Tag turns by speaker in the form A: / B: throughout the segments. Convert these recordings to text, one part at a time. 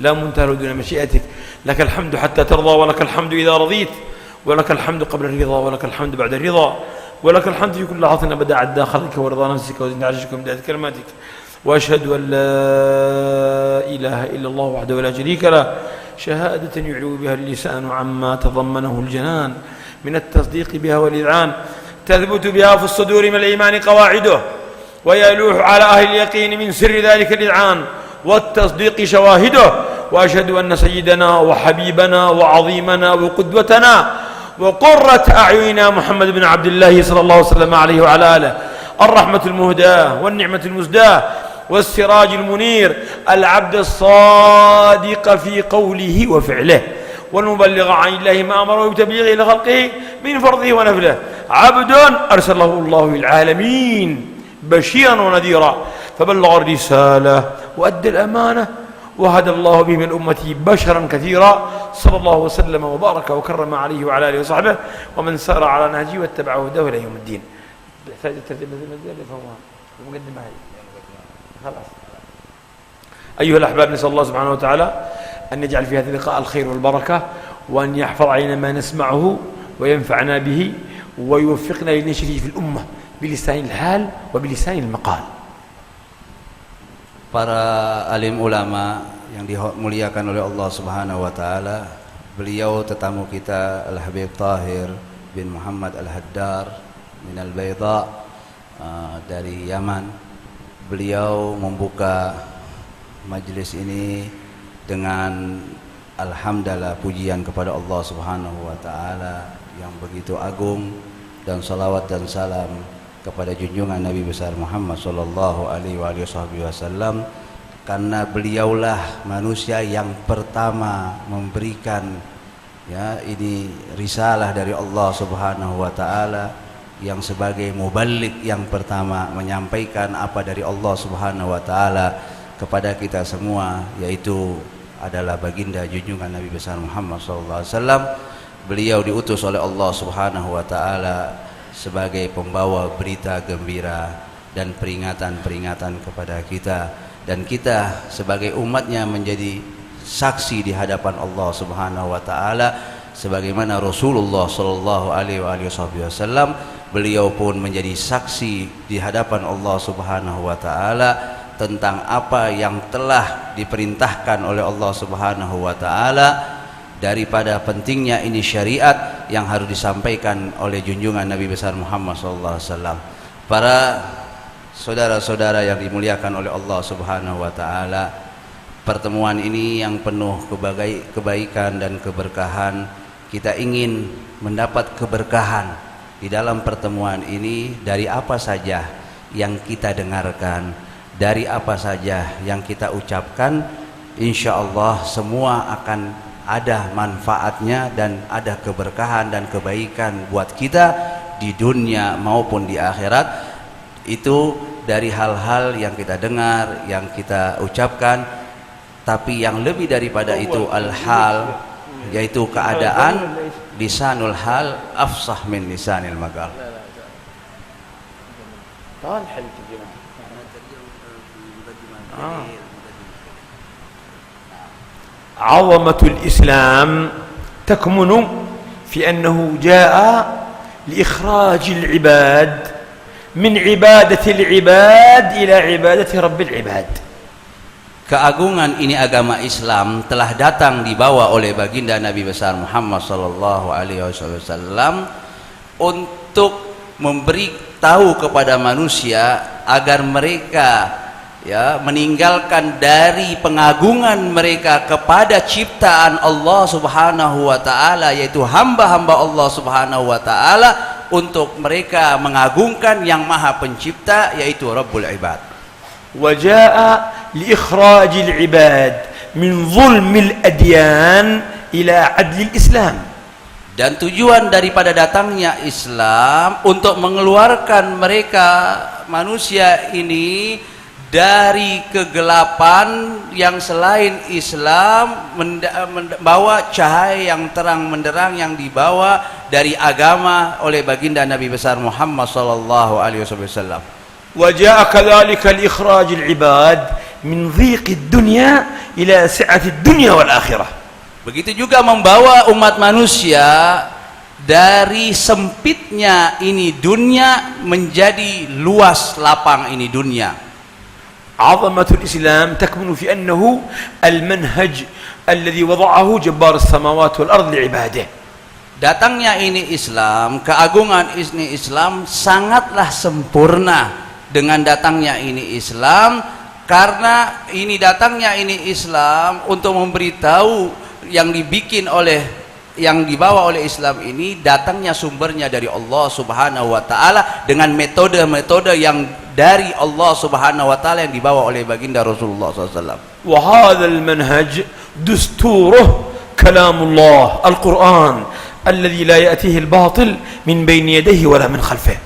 A: لا منتهى دون مشيئتك. لك الحمد حتى ترضى، ولك الحمد إذا رضيت، ولك الحمد قبل الرضا، ولك الحمد بعد الرضا، ولك الحمد في كل لحظة أبدا عد خلقك ورضا نفسك وزنة عرشك ومداد كلماتك. وأشهد أن لا إله إلا الله وحده لا شريك له شهادة يعلو بها اللسان عما تضمنه الجنان من التصديق بها والإذعان، تثبت بها في الصدور من الإيمان قواعده، ويلوح على أهل اليقين من سر ذلك الإذعان والتصديق شواهده. وأشهد أن سيدنا وحبيبنا وعظيمنا وقدوتنا وقرة أعيننا محمد بن عبد الله صلى الله وسلم عليه وعلى آله الرحمة المهداة والنعمة المزداة والسراج المنير، العبد الصادق في قوله وفعله، والمبلغ عن الله ما أمره بتبليغه لخلقه من فرضه ونفله، عبد أرسله الله للعالمين بشيرا ونذيرا فبلغ الرسالة وأدى الأمانة وهدى الله به من أمته بشرا كثيرا، صلى الله وسلم وبارك وكرم عليه وعلى آله وصحبه ومن سار على نهجه واتبع هداه إلى يوم الدين. يحتاج الترتيب المزيد فهو المقدمة هذه خلاص. أيها الأحباب، نسأل الله سبحانه وتعالى أن يجعل في هذا اللقاء الخير والبركة، وأن يحفظ علينا ما نسمعه وينفعنا به، ويوفقنا لنشره في الأمة بلسان الحال وبلسان المقال.
B: Para alim ulama yang dimuliakan oleh Allah Subhanahu wa taala, beliau tetamu kita Al-Habib Tahir bin Muhammad Al-Haddar min Al-Bayda dari Yaman. Beliau membuka majelis ini dengan alhamdulillah, pujian kepada Allah Subhanahu wa taala yang begitu agung, dan salawat dan salam kepada junjungan Nabi besar Muhammad sallallahu alaihi wasallam, karena beliaulah manusia yang pertama memberikan ini risalah dari Allah Subhanahu wa taala, yang sebagai muballigh yang pertama menyampaikan apa dari Allah Subhanahu wa taala kepada kita semua, yaitu adalah baginda junjungan Nabi besar Muhammad sallallahu alaihi wasallam. Beliau diutus oleh Allah Subhanahu wa taala sebagai pembawa berita gembira dan peringatan-peringatan kepada kita, dan kita sebagai umatnya menjadi saksi di hadapan Allah Subhanahu wa taala sebagaimana Rasulullah sallallahu alaihi wasallam beliau pun menjadi saksi di hadapan Allah Subhanahu wa taala tentang apa yang telah diperintahkan oleh Allah Subhanahu wa taala, daripada pentingnya ini syariat yang harus disampaikan oleh junjungan Nabi besar Muhammad sallallahu alaihi wasallam. Para saudara-saudara yang dimuliakan oleh Allah Subhanahu wa taala, pertemuan ini yang penuh kebaikan dan keberkahan. Kita ingin mendapat keberkahan di dalam pertemuan ini dari apa saja yang kita dengarkan, dari apa saja yang kita ucapkan. Insyaallah semua akan ada manfaatnya dan ada keberkahan dan kebaikan buat kita di dunia maupun di akhirat. Itu dari hal-hal yang kita dengar, yang kita ucapkan. Tapi yang lebih daripada itu al-hal, yaitu keadaan. Lisanul hal afsah min lisanil maqal.
A: عظمة الإسلام تكمن في أنه جاء لإخراج العباد من عبادة العباد إلى عبادة رب العباد.
B: Keagungan ini agama Islam telah datang dibawa oleh baginda Nabi besar Muhammad sallallahu alaihi wasallam untuk memberitahu kepada manusia agar mereka meninggalkan dari pengagungan mereka kepada ciptaan Allah Subhanahu wa taala, yaitu hamba-hamba Allah Subhanahu wa taala, untuk mereka mengagungkan yang Maha Pencipta, yaitu Rabbul Ibad.
A: وجاء لإخراج العباد من ظلم الأديان إلى عدل الإسلام.
B: Dan tujuan daripada datangnya Islam untuk mengeluarkan mereka manusia ini dari kegelapan yang selain Islam, membawa cahaya yang terang menderang yang dibawa dari agama oleh baginda Nabi besar Muhammad sallallahu alaihi wasallam.
A: وجاء كذلك لإخراج العباد من ضيق الدنيا إلى سعة الدنيا والآخرة.
B: Begitu juga membawa umat manusia dari sempitnya ini dunia menjadi luas lapang ini dunia.
A: عظمة الإسلام تكمن في أنه المنهج الذي وضعه جبار السماوات والأرض لعباده.
B: Datangnya ini Islam, keagungan ini Islam sangatlah sempurna dengan datangnya ini Islam, karena ini datangnya ini Islam untuk memberitahu yang dibikin oleh, yang dibawa oleh Islam ini datangnya sumbernya dari Allah Subhanahu wa taala dengan metode-metode yang dari Allah Subhanahu wa taala yang dibawa oleh baginda Rasulullah SAW.
A: وهذا المنهج دستوره كلام الله القرآن الذي لا يأتيه الباطل من بين يديه ولا من خلفه.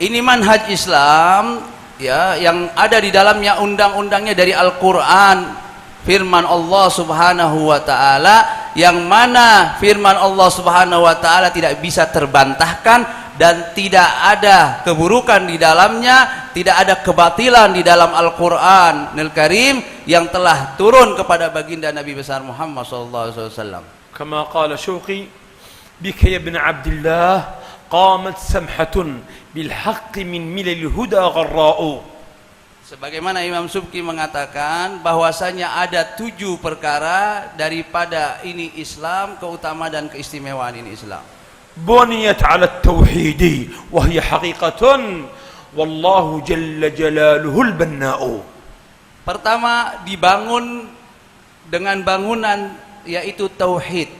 B: Ini manhaj Islam ya, yang ada di dalamnya undang-undangnya dari Al-Qur'an, firman Allah Subhanahu wa taala, yang mana firman Allah Subhanahu wa taala tidak bisa terbantahkan dan tidak ada keburukan di dalamnya, tidak ada kebatilan di dalam Al-Qur'anul Karim yang telah turun kepada baginda Nabi besar Muhammad sallallahu alaihi wasallam.
A: كما قال شوقي بك يا ابن عبد الله قامت سمحة بالحق من ملل الهدى غراء.
B: Sebagaimana Imam Subki mengatakan bahwasanya ada 7 perkara daripada ini Islam, keutamaan dan keistimewaan ini Islam.
A: بنيت على التوحيد وهي حقيقة والله جل جلاله البناء.
B: Pertama, dibangun dengan bangunan yaitu tauhid,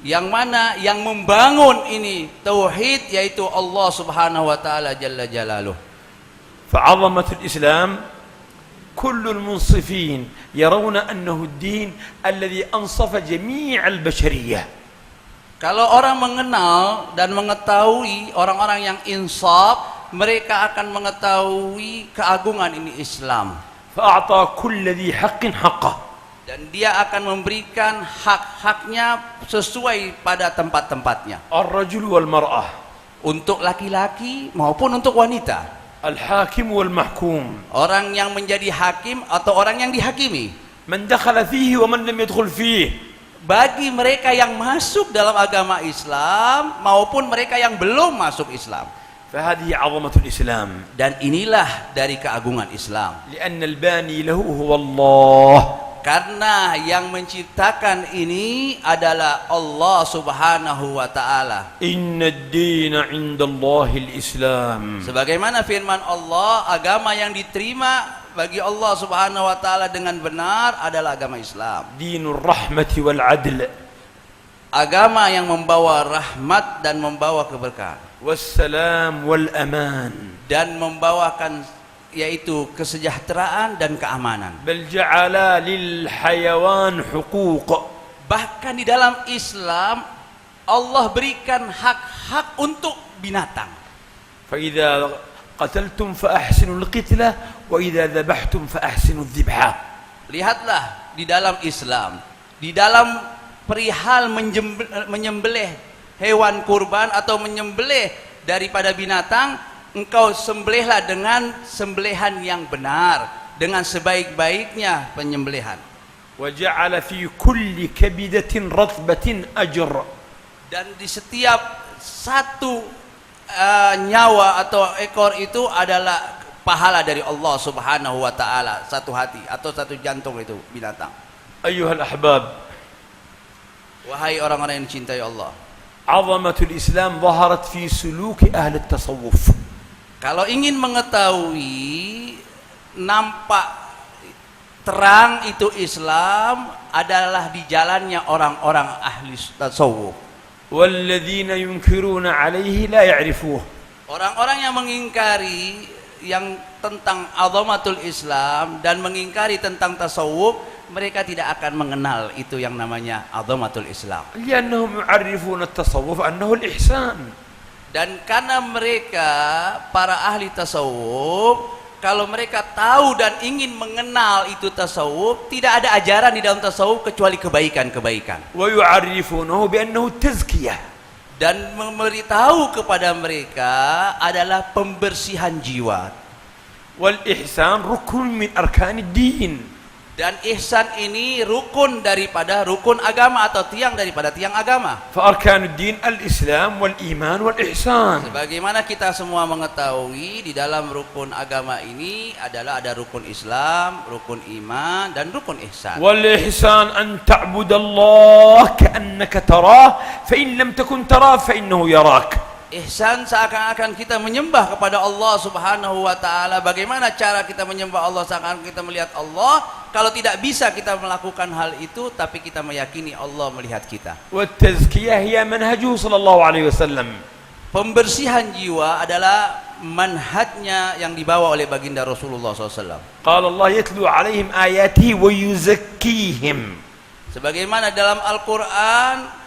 B: yang mana yang membangun ini tauhid yaitu Allah Subhanahu wa taala jalla jalaluh.
A: فعظمة الإسلام كل المنصفين يرون أنه الدين الذي أنصف جميع البشرية.
B: Kalau orang mengenal dan mengetahui, orang-orang yang insaf, mereka akan mengetahui keagungan ini Islam.
A: فأعطى كل ذي حق حقه.
B: Dan dia akan memberikan hak-haknya sesuai pada tempat-tempatnya.
A: الرجل والمرأة.
B: Untuk laki-laki maupun untuk wanita.
A: الحاكم والمحكوم.
B: Orang yang menjadi hakim atau orang yang dihakimi.
A: من دخل فيه ومن لم يدخل فيه.
B: Bagi mereka yang masuk dalam agama Islam maupun mereka yang belum masuk Islam.
A: فهذه عظمة الإسلام.
B: Dan inilah dari keagungan Islam.
A: لأن الباني له هو الله.
B: Karena yang menciptakan ini adalah Allah Subhanahu wa taala.
A: إن الدين عند الله الإسلام.
B: Sebagaimana firman Allah, agama yang diterima bagi Allah Subhanahu wa taala dengan benar adalah agama Islam.
A: دين الرحمة والعدل.
B: Agama yang membawa rahmat dan membawa keberkahan.
A: والسلام والأمان.
B: Dan membawakan yaitu kesejahteraan dan keamanan.
A: بل جعل للحيوان حقوق.
B: Bahkan di dalam Islam Allah berikan hak-hak untuk binatang.
A: فإذا قتلتم فأحسنوا القتلة وإذا ذبحتم فأحسنوا الذبحة.
B: Lihatlah di dalam Islam, di dalam perihal menyembelih hewan kurban atau menyembelih daripada binatang, engkau sembelihlah dengan sembelihan yang benar, dengan sebaik-baiknya penyembelihan.
A: وجعل في كل كبدة رطبة أجر.
B: Dan di setiap satu nyawa atau ekor itu adalah pahala dari Allah Subhanahu wa taala, satu hati atau satu jantung itu binatang.
A: أيها الأحباب.
B: Wahai orang-orang yang dicintai Allah.
A: عظمة الإسلام ظهرت في سلوك أهل التصوف.
B: Kalau ingin mengetahui nampak terang itu Islam adalah di jalannya orang-orang ahli tasawuf.
A: والذين ينكرون عليه لا يعرفوه.
B: Orang-orang yang mengingkari yang tentang azamatul Islam dan mengingkari tentang tasawuf, mereka tidak akan mengenal itu yang namanya azamatul Islam.
A: لأنهم يعرفون التصوف أنه الإحسان.
B: Dan karena mereka para ahli tasawuf, kalau mereka tahu dan ingin mengenal itu tasawuf, tidak ada ajaran di dalam tasawuf kecuali kebaikan-kebaikan.
A: ويعرفونه بأنه التزكية.
B: Dan memberitahu kepada mereka adalah pembersihan jiwa.
A: والإحسان ركن من أركان الدين.
B: Dan ihsan ini rukun daripada rukun agama atau tiang daripada tiang agama.
A: فأركان الدين الإسلام والإيمان والإحسان.
B: Sebagaimana kita semua mengetahui di dalam rukun agama ini adalah ada rukun Islam, rukun iman dan rukun ihsan.
A: والإحسان أن تعبد الله كأنك تراه فإن لم تكن تراه فإنه يراك.
B: Ihsan seakan-akan kita menyembah kepada Allah Subhanahu wa taala. Bagaimana cara kita menyembah Allah seakan-akan kita melihat Allah? Kalau tidak bisa kita melakukan hal itu, tapi kita meyakini Allah melihat kita.
A: والتزكية هي منهجه صلى الله عليه وسلم.
B: Pembersihan jiwa adalah manhajnya yang dibawa oleh baginda Rasulullah SAW.
A: قال الله يتلو عليهم آياته ويزكيهم.
B: Sebagaimana dalam Al-Quran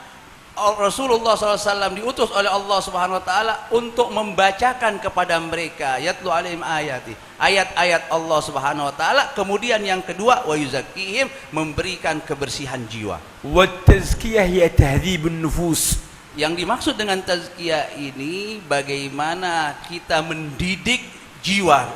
B: Rasulullah SAW diutus oleh Allah Subhanahu Wa Taala untuk membacakan kepada mereka yatlu alaihim ayati, ayat-ayat Allah Subhanahu Wa Taala. Kemudian yang kedua wa yuzakkihim, memberikan kebersihan jiwa.
A: والتزكية هي تهذيب النفوس.
B: Yang dimaksud dengan tazkiyah ini bagaimana kita mendidik jiwa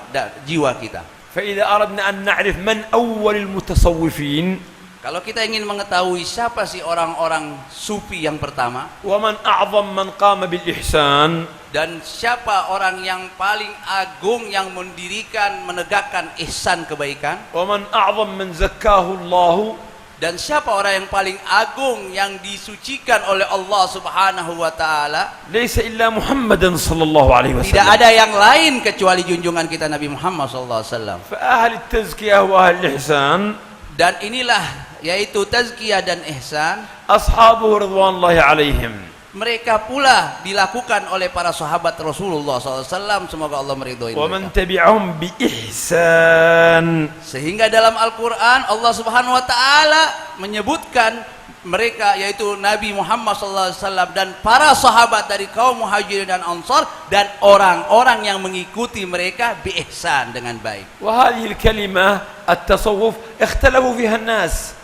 B: kita.
A: فإذا أردنا أن نعرف من أول المتصوفين
B: Kalau kita ingin mengetahui siapa sih orang-orang sufi yang pertama,
A: ومن أعظم من قام بالإحسان,
B: dan siapa orang yang paling agung yang mendirikan, menegakkan ihsan kebaikan,
A: ومن أعظم من زكاه الله,
B: dan siapa orang yang paling agung yang disucikan oleh Allah Subhanahu wa taala,
A: ليس إلا محمدا صلى الله عليه
B: tidak
A: وسلم.
B: ada yang lain kecuali junjungan kita Nabi Muhammad sallallahu alaihi wasallam.
A: فأهل التزكية وأهل الإحسان
B: Dan inilah yaitu tazkiyah dan ihsan,
A: أصحابه رضوان الله عليهم.
B: mereka pula dilakukan oleh para sahabat Rasulullah SAW, semoga Allah meridhoi
A: ومن
B: mereka.
A: تبعهم بإحسان.
B: Sehingga dalam Al-Quran Allah Subhanahu Wa Taala menyebutkan mereka yaitu Nabi Muhammad SAW dan para sahabat dari kaum Muhajirin dan Ansar dan orang-orang yang mengikuti mereka biihsan dengan baik.
A: وهذه الكلمة التصوف اختلفوا فيها الناس.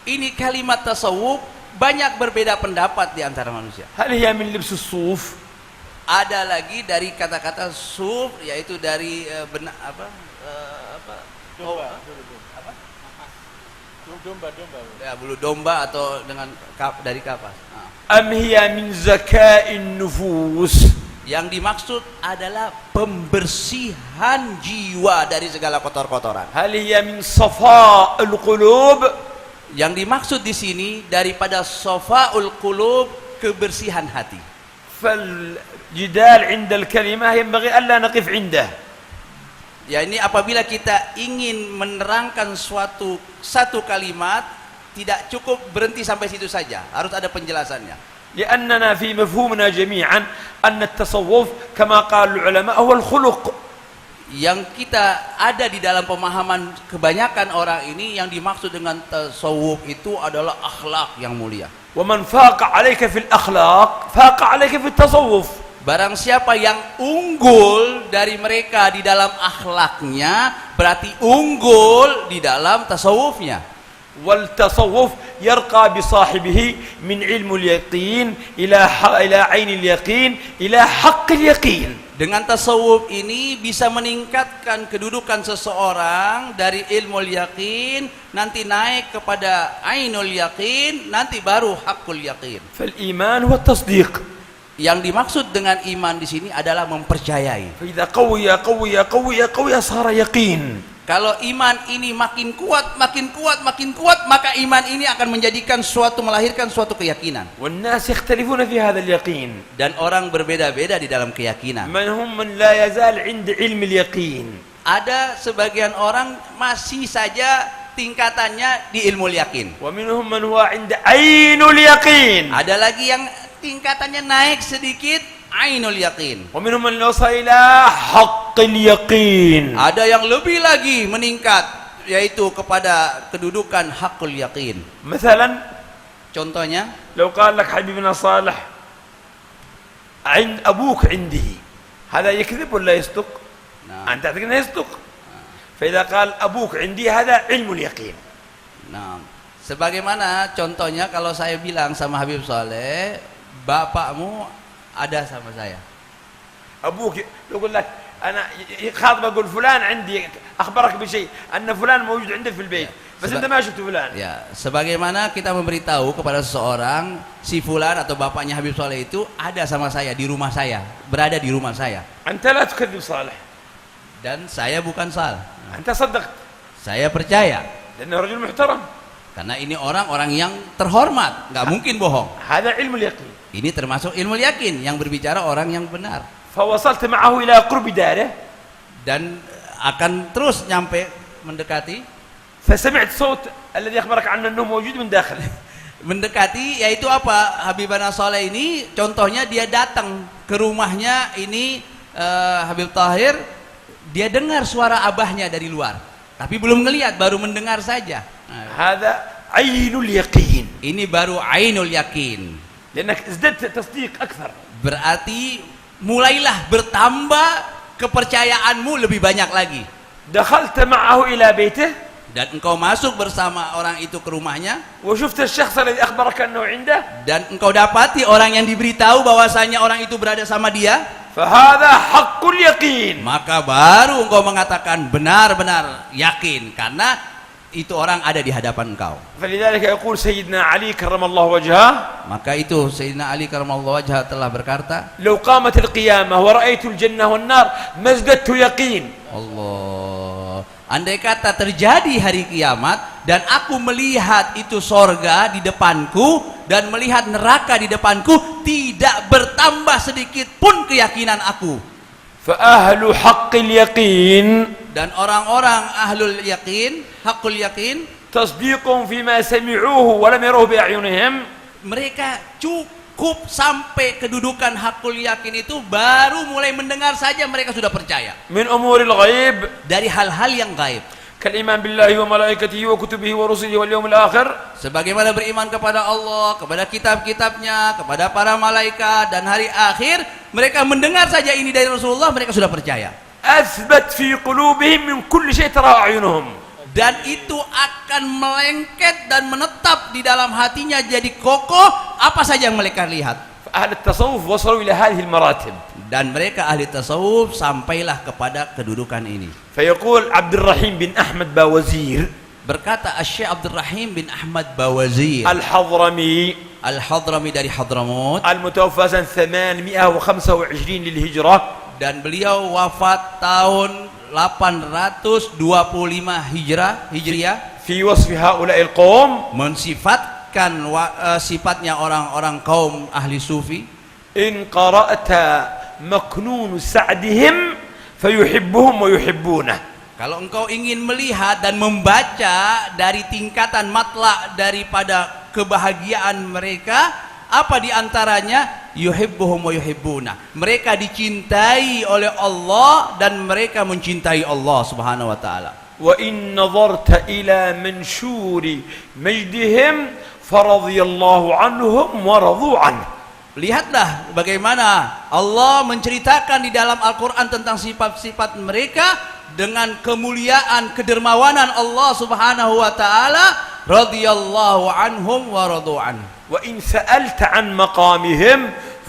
B: Ini kalimat tasawuf banyak berbeda pendapat di antara manusia.
A: هل هي من لبس الصوف؟
B: Ada lagi dari kata-kata suf, yaitu dari bulu domba atau dengan dari kapas.
A: أم هي من زكاء النفوس؟
B: Yang dimaksud adalah pembersihan jiwa dari segala kotor-kotoran.
A: هل هي من صفاء القلوب؟
B: Yang dimaksud di sini daripada safaul qulub, kebersihan hati.
A: فالجدال عند الكلمة ينبغي ألا نقف عنده.
B: Ya, ini apabila kita ingin menerangkan satu kalimat, tidak cukup berhenti sampai situ saja, harus ada penjelasannya.
A: لأننا في مفهومنا جميعا أن التصوف كما قال العلماء هو الخلق.
B: Yang kita ada di dalam pemahaman kebanyakan orang ini, yang dimaksud dengan tasawuf itu adalah akhlak yang mulia.
A: ومن فاق عليك في الأخلاق فاق عليك في التصوف.
B: Barang siapa yang unggul dari mereka di dalam akhlaknya, berarti unggul di dalam tasawufnya.
A: والتصوف يرقى بصاحبه من علم اليقين إلى عين اليقين إلى حق اليقين.
B: Dengan tasawuf ini bisa meningkatkan kedudukan seseorang dari ilmu yakin, nanti naik kepada ainul yakin, nanti baru hakul yakin.
A: فالإيمان هو التصديق.
B: Yang dimaksud dengan iman di sini adalah mempercayai.
A: فإذا قوي قوي قوي قوي صار يقين.
B: Kalau iman ini makin kuat, maka iman ini akan menjadikan melahirkan suatu keyakinan.
A: والناس يختلفون في هذا اليقين.
B: Dan orang berbeda-beda di dalam keyakinan.
A: من لا يزال عند علم اليقين.
B: Ada sebagian orang masih saja tingkatannya di ilmu yakin.
A: ومنهم من هو عند عين اليقين.
B: Ada lagi yang tingkatannya naik sedikit, ainul yakin.
A: ومنهم من وصل إلى حق اليقين.
B: Ada yang lebih lagi meningkat, yaitu kepada kedudukan hakul yakin.
A: مثلا
B: Contohnya,
A: لو قال لك حبيبنا صالح عند أبوك عندي، هذا يكذب ولا يصدق؟
B: نعم.
A: أنت تعتقد أنه يصدق. فإذا قال أبوك عندي هذا علم اليقين.
B: nah, sebagaimana contohnya kalau saya bilang sama Habib Saleh, bapakmu ada sama saya.
A: أبوك يقول لك أنا خاطب أقول فلان عندي أخبرك بشيء أن فلان موجود عندك في البيت بس أنت ما شفت فلان.
B: Ya, sebagaimana kita memberitahu kepada seseorang si fulan atau bapaknya Habib Saleh itu ada sama saya di rumah saya, berada di rumah saya.
A: أنت لا تكذب صالح.
B: Dan saya bukan Sal.
A: أنت صدقت.
B: Saya percaya.
A: لأنه رجل محترم.
B: Karena ini orang-orang yang terhormat, nggak mungkin bohong.
A: هذا علم اليقين.
B: Ini termasuk ilmu yakin yang berbicara orang yang benar.
A: فوصلت معه إلى قرب داره.
B: Dan akan terus nyampe mendekati.
A: فسمعت صوت الذي أخبرك عنه أنه موجود من داخل.
B: Mendekati yaitu apa? Habibana Saleh ini contohnya dia datang ke rumahnya ini Habib Tahir, dia dengar suara abahnya dari luar. Tapi belum ngelihat, baru mendengar saja.
A: هذا عين اليقين.
B: Ini baru ainul yakin.
A: لأنك ازددت تصديق أكثر.
B: Berarti mulailah bertambah kepercayaanmu lebih banyak lagi.
A: دخلت معه إلى بيته.
B: Dan engkau masuk bersama orang itu ke rumahnya.
A: وشفت الشخص الذي أخبرك أنه عنده.
B: Dan engkau dapati orang yang diberitahu bahwasanya orang itu berada sama dia.
A: فهذا حق اليقين.
B: Maka baru engkau mengatakan benar-benar yakin karena itu orang ada di hadapan engkau.
A: فلذلك يقول سيدنا علي كرم الله وجهه.
B: Maka itu Sayyidina Ali karamallahu wajhah telah berkata,
A: لو قامت القيامة ورأيت الجنة والنار ما ازددت يقين.
B: Allah, andai kata terjadi hari kiamat dan aku melihat itu sorga di depanku dan melihat neraka di depanku, tidak bertambah sedikit pun keyakinan aku.
A: فأهل حق اليقين.
B: Dan orang-orang ahlul yakin, hakul yakin,
A: تصديقهم فيما سمعوه ولم يروه بأعينهم.
B: mereka cukup sampai kedudukan hakul yakin itu baru mulai mendengar saja mereka sudah percaya
A: من أمور الغيب.
B: dari hal-hal yang gaib.
A: كالإيمان بالله وملائكته وكتبه ورسله واليوم الآخر.
B: Sebagaimana beriman kepada Allah, kepada kitab-kitabnya, kepada para malaikat dan hari akhir, mereka mendengar saja ini dari Rasulullah, mereka sudah percaya.
A: أثبت في قلوبهم من كل شيء ترى أعينهم.
B: Dan itu akan melengket dan menetap di dalam hatinya jadi kokoh apa saja yang mereka lihat.
A: أهل التصوف وصلوا إلى هذه المراتب.
B: Dan mereka ahli tasawuf sampailah kepada kedudukan ini.
A: فيقول عبد الرحيم بن أحمد باوزير.
B: Berkata Syekh Abdul Rahim bin Ahmad Bawazir
A: الحضرمي.
B: Al-Hadrami dari Hadramut.
A: المتوفى سنة 825 للهجرة.
B: Dan beliau wafat tahun 825 Hijriah.
A: في وصف هؤلاء القوم.
B: Mensifatkan sifatnya orang-orang kaum ahli sufi.
A: إن قرأت مكنون سعدهم فيحبهم ويحبونه.
B: Kalau engkau ingin melihat dan membaca dari tingkatan matla daripada kebahagiaan mereka, apa diantaranya? Yuhibbuhum wa yuhibbuna. Mereka dicintai oleh Allah dan mereka mencintai Allah Subhanahu wa taala.
A: وإن نظرت إلى منشور مجدهم فرضي الله عنهم ورضوا عنه.
B: Lihatlah bagaimana Allah menceritakan di dalam Al-Quran tentang sifat-sifat mereka dengan kemuliaan, kedermawanan Allah Subhanahu wa taala, radhiyallahu anhum wa radu an.
A: وإن سألت عن مقامهم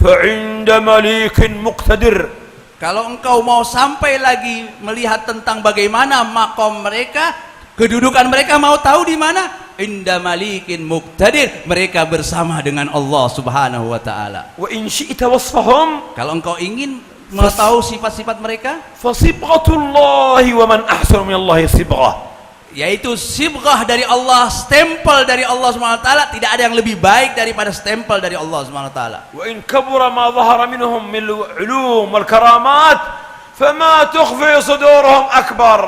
A: فعند مليك مقتدر.
B: Kalau engkau mau sampai lagi melihat tentang bagaimana makom mereka, kedudukan mereka, mau tahu di mana? Inda malikin muqtadir, mereka bersama dengan Allah Subhanahu wa taala.
A: وإن شئت وصفهم
B: Kalau engkau ingin mengetahui sifat-sifat mereka,
A: فصبغة الله ومن أحسن من الله صبغة.
B: yaitu sibghah dari Allah, stempel dari Allah Subhanahu wa taala, tidak ada yang lebih baik daripada stempel dari Allah Subhanahu wa taala.
A: وإن كبر ما ظهر منهم من العلوم والكرامات فما تخفي صدورهم أكبر.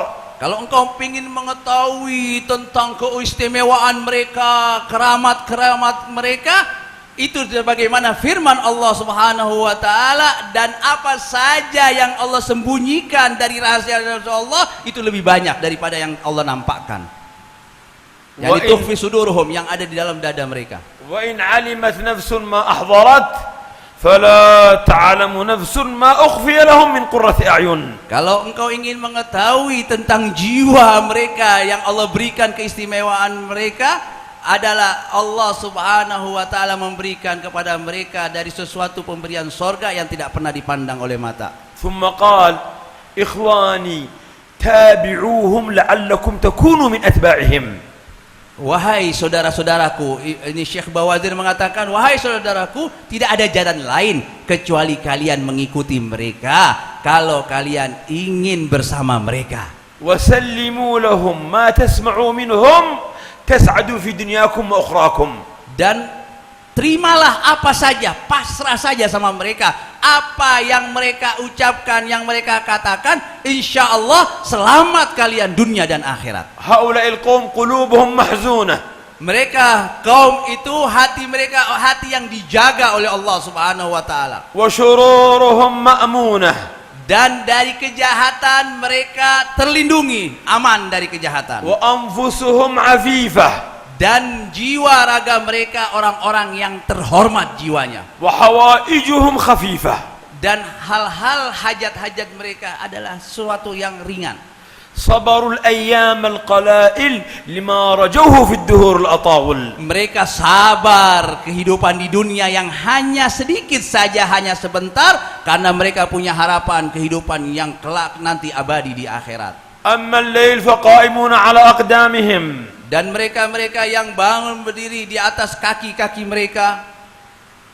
B: Kalau engkau ingin mengetahui tentang keistimewaan mereka, keramat-keramat mereka, itu bagaimana firman Allah Subhanahu wa taala, dan apa saja yang Allah sembunyikan dari rahasia Allah itu lebih banyak daripada yang Allah nampakkan. Jadi tukhfi sudurhum, yang ada di dalam dada mereka.
A: وإن علمت نفس ما أحضرت فلا تعلم نفس ما أخفي لهم من قرة أعين.
B: Kalau engkau ingin mengetahui tentang jiwa mereka yang Allah berikan keistimewaan mereka, adalah Allah Subhanahu wa taala memberikan kepada mereka dari sesuatu pemberian sorga yang tidak pernah dipandang oleh mata.
A: ثم قال إخواني تابعوهم لعلكم تكونوا من أتباعهم.
B: Wahai saudara-saudaraku, ini Syekh Bawazir mengatakan, wahai saudaraku, tidak ada jalan lain kecuali kalian mengikuti mereka kalau kalian ingin bersama mereka.
A: وسلموا لهم ما تسمعوا منهم تسعدوا في دنياكم وأخراكم.
B: Dan terimalah apa saja, pasrah saja sama mereka. Apa yang mereka ucapkan, yang mereka katakan, insya Allah selamat kalian dunia dan akhirat.
A: هؤلاء القوم قلوبهم محزونة.
B: Mereka kaum itu hati mereka hati yang dijaga oleh Allah Subhanahu wa taala.
A: وشرورهم مأمونة.
B: Dan dari kejahatan mereka terlindungi, aman dari kejahatan.
A: وأنفسهم عفيفة.
B: Dan jiwa raga mereka orang-orang yang terhormat jiwanya.
A: وحوائجهم خفيفة.
B: Dan hal-hal hajat-hajat mereka adalah sesuatu yang ringan.
A: صبروا الأيام القلائل لما رجوه في الدهور الأطاول.
B: Mereka sabar kehidupan di dunia yang hanya sedikit saja, hanya sebentar, karena mereka punya harapan kehidupan yang kelak nanti abadi di akhirat.
A: أما الليل فقائمون على أقدامهم.
B: Dan mereka-mereka yang bangun berdiri di atas kaki-kaki mereka,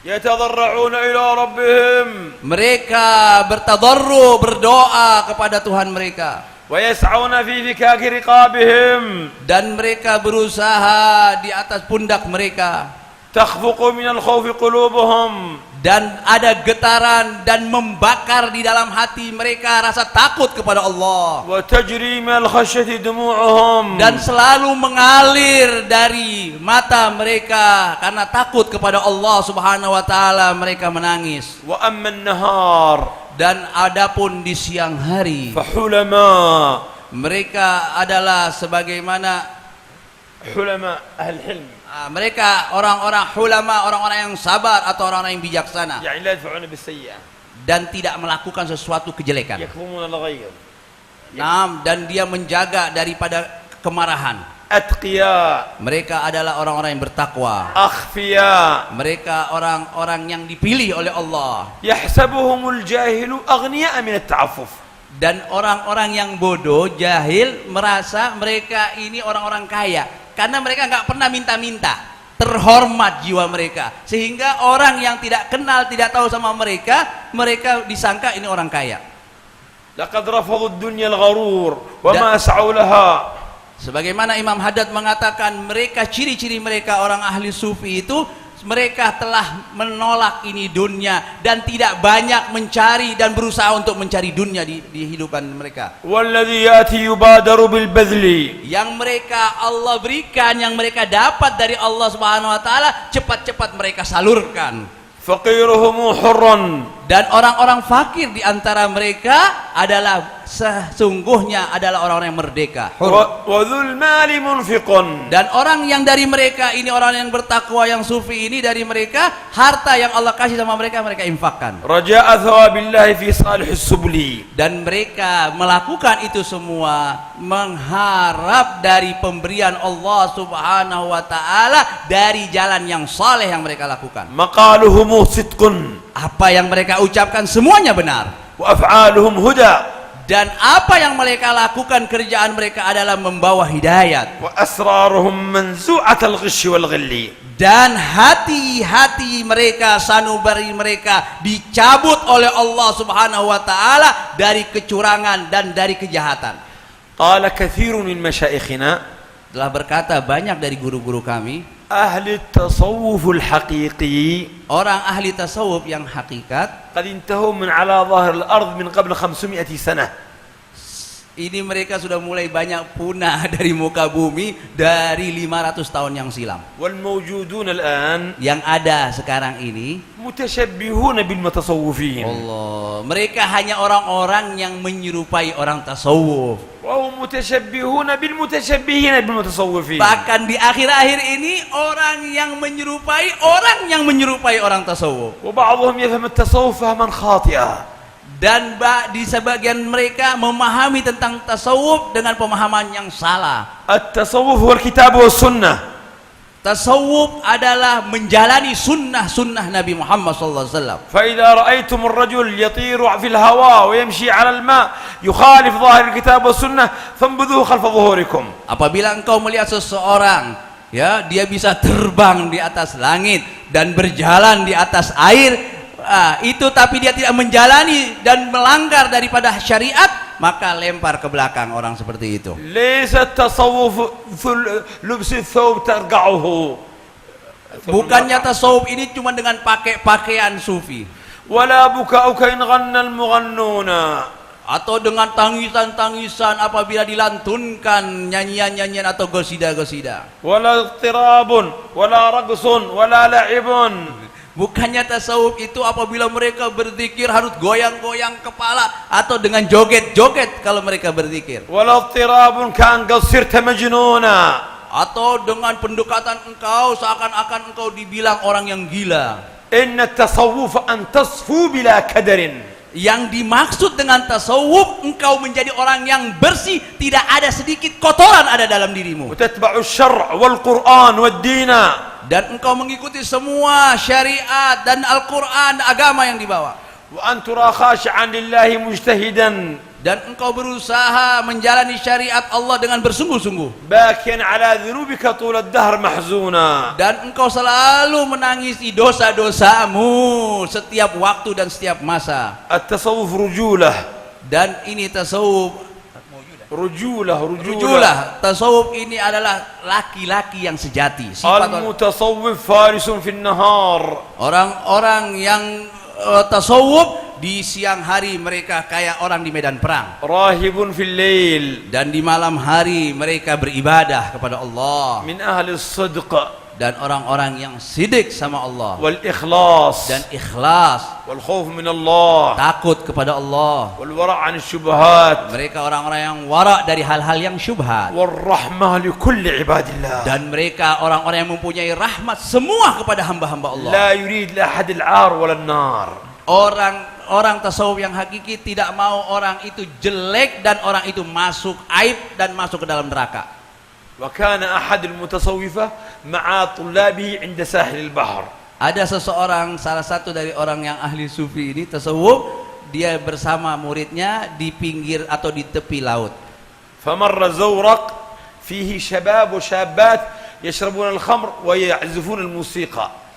A: يتضرعون إلى ربهم.
B: mereka bertadarru, berdoa kepada Tuhan mereka.
A: ويسعون في فكاك رقابهم.
B: Dan mereka berusaha di atas pundak mereka.
A: تخفق من الخوف قلوبهم.
B: Dan ada getaran dan membakar di dalam hati mereka rasa takut kepada Allah.
A: وتجري من الخشية دموعهم.
B: Dan selalu mengalir dari mata mereka karena takut kepada Allah Subhanahu wa taala, mereka menangis.
A: وأما النهار
B: Dan adapun di siang hari,
A: فحلماء.
B: mereka adalah sebagaimana
A: حلماء أهل الحلم.
B: mereka orang-orang ulama, orang-orang yang sabar atau orang-orang yang bijaksana,
A: يعني لا يدفعون بالسيئة.
B: dan tidak melakukan sesuatu kejelekan.
A: يكظمون الغيظ.
B: Dan dia menjaga daripada kemarahan.
A: أتقياء.
B: Mereka adalah orang-orang yang bertakwa.
A: أخفياء.
B: Mereka orang-orang yang dipilih oleh Allah.
A: يحسبهم الجاهل أغنياء من التعفف.
B: Dan orang-orang yang bodoh, jahil, merasa mereka ini orang-orang kaya karena mereka nggak pernah minta-minta. Terhormat jiwa mereka, sehingga orang yang tidak kenal, tidak tahu sama mereka, mereka disangka ini orang kaya.
A: لقد رفضوا الدنيا الغرور وما سعوا لها.
B: Sebagaimana Imam Haddad mengatakan, mereka, ciri-ciri mereka orang ahli sufi itu, mereka telah menolak ini dunia dan tidak banyak mencari dan berusaha untuk mencari dunia di kehidupan mereka.
A: والذي يأتي يبادر بالبذل.
B: Yang mereka Allah berikan, yang mereka dapat dari Allah Subhanahu wa taala, cepat-cepat mereka salurkan.
A: فقيرهم حرا.
B: Dan orang-orang fakir di antara mereka adalah sesungguhnya adalah orang-orang yang merdeka.
A: وذو المال منفق.
B: Dan orang yang dari mereka ini, orang yang bertakwa, yang sufi ini, dari mereka harta yang Allah kasih sama mereka, mereka infakkan.
A: رجاء ثواب الله في صالح السبل.
B: Dan mereka melakukan itu semua mengharap dari pemberian Allah Subhanahu wa taala dari jalan yang saleh yang mereka lakukan.
A: مقالهم صدق.
B: Apa yang mereka ucapkan semuanya benar.
A: وأفعالهم هدى.
B: Dan apa yang mereka lakukan, kerjaan mereka adalah membawa hidayat.
A: وأسرارهم منزوعة الغش والغل.
B: Dan hati-hati mereka, sanubari mereka dicabut oleh Allah Subhanahu wa taala dari kecurangan dan dari kejahatan.
A: قال كثير من مشايخنا.
B: Telah berkata banyak dari guru-guru kami,
A: أهل التصوف الحقيقي.
B: orang ahli tasawuf yang hakikat,
A: قد انتهوا من على ظاهر الأرض من قبل 500 سنة.
B: ini mereka sudah mulai banyak punah dari muka bumi dari 500 tahun yang silam.
A: والموجودون الآن
B: Yang ada sekarang ini,
A: متشبهون بالمتصوفين.
B: Allah, mereka hanya orang-orang yang menyerupai orang tasawuf.
A: وهم متشبهون بالمتشبهين بالمتصوفين.
B: Bahkan di akhir-akhir ini orang yang menyerupai orang tasawuf.
A: وبعضهم يفهم التصوف فهما خاطئا.
B: Dan di sebagian mereka memahami tentang tasawuf dengan pemahaman yang salah.
A: التصوف هو الكتاب والسنة.
B: Tasawuf adalah menjalani sunnah-sunnah Nabi Muhammad SAW.
A: فإذا رأيتم الرجل يطير في الهواء ويمشي على الماء يخالف ظاهر الكتاب والسنة فانبذوه خلف ظهوركم.
B: Apabila engkau melihat seseorang, ya, dia bisa terbang di atas langit dan berjalan di atas air, itu tapi dia tidak menjalani dan melanggar daripada syariat, maka lempar ke belakang orang seperti itu.
A: ليس التصوف في لبس الثوب ترقعه.
B: Bukannya tasawuf ini cuma dengan pakai pakaian sufi,
A: ولا بكاؤك إن غنى المغنون.
B: atau dengan tangisan-tangisan apabila dilantunkan nyanyian-nyanyian atau gosida-gosida.
A: ولا اضطراب ولا رقص ولا لعب.
B: Bukannya tasawuf itu apabila mereka berzikir harus goyang-goyang kepala atau dengan joget-joget kalau mereka berzikir.
A: ولا اضطراب كأن قد صرت مجنونا.
B: Atau dengan pendekatan engkau seakan-akan engkau dibilang orang yang gila.
A: إن التصوف أن تصفو بلا كدر.
B: Yang dimaksud dengan tasawuf, engkau menjadi orang yang bersih, tidak ada sedikit kotoran ada dalam dirimu.
A: وتتبع الشرع والقرآن والدين.
B: Dan engkau mengikuti semua syariat dan Al-Quran, agama yang dibawa.
A: وأن ترى خاشعا لله مجتهدا.
B: Dan engkau berusaha menjalani syariat Allah dengan bersungguh-sungguh.
A: باكيا على ذنوبك طول الدهر محزونا.
B: Dan engkau selalu menangisi dosa-dosamu setiap waktu dan setiap masa.
A: التصوف رجولة.
B: Dan ini tasawuf,
A: رجولة.
B: rujulah. Tasawuf ini adalah laki-laki yang sejati. Sifat
A: المتصوف فارس في النهار.
B: orang-orang yang tasawuf di siang hari mereka kayak orang di medan perang.
A: راهب في الليل.
B: Dan di malam hari mereka beribadah kepada Allah.
A: من أهل الصدق
B: Dan orang-orang yang sidik sama Allah.
A: والإخلاص
B: Dan ikhlas,
A: والخوف من الله
B: takut kepada Allah.
A: والورع عن الشبهات
B: Mereka orang-orang yang wara dari hal-hal yang syubhat.
A: والرحمة لكل عباد الله.
B: Dan mereka orang-orang yang mempunyai rahmat semua kepada hamba-hamba Allah.
A: لا يريد لأحد العار ولا النار.
B: Orang tasawuf yang hakiki tidak mau orang itu jelek dan orang itu masuk aib dan masuk ke dalam neraka.
A: وكان أحد المتصوفة مع طلابه عند ساحل البحر.
B: Ada seseorang, salah satu dari orang yang ahli sufi ini tasawuf, dia bersama muridnya di pinggir atau di tepi laut.
A: فمر زورق فيه شباب وشابات يشربون الخمر ويعزفون الموسيقى.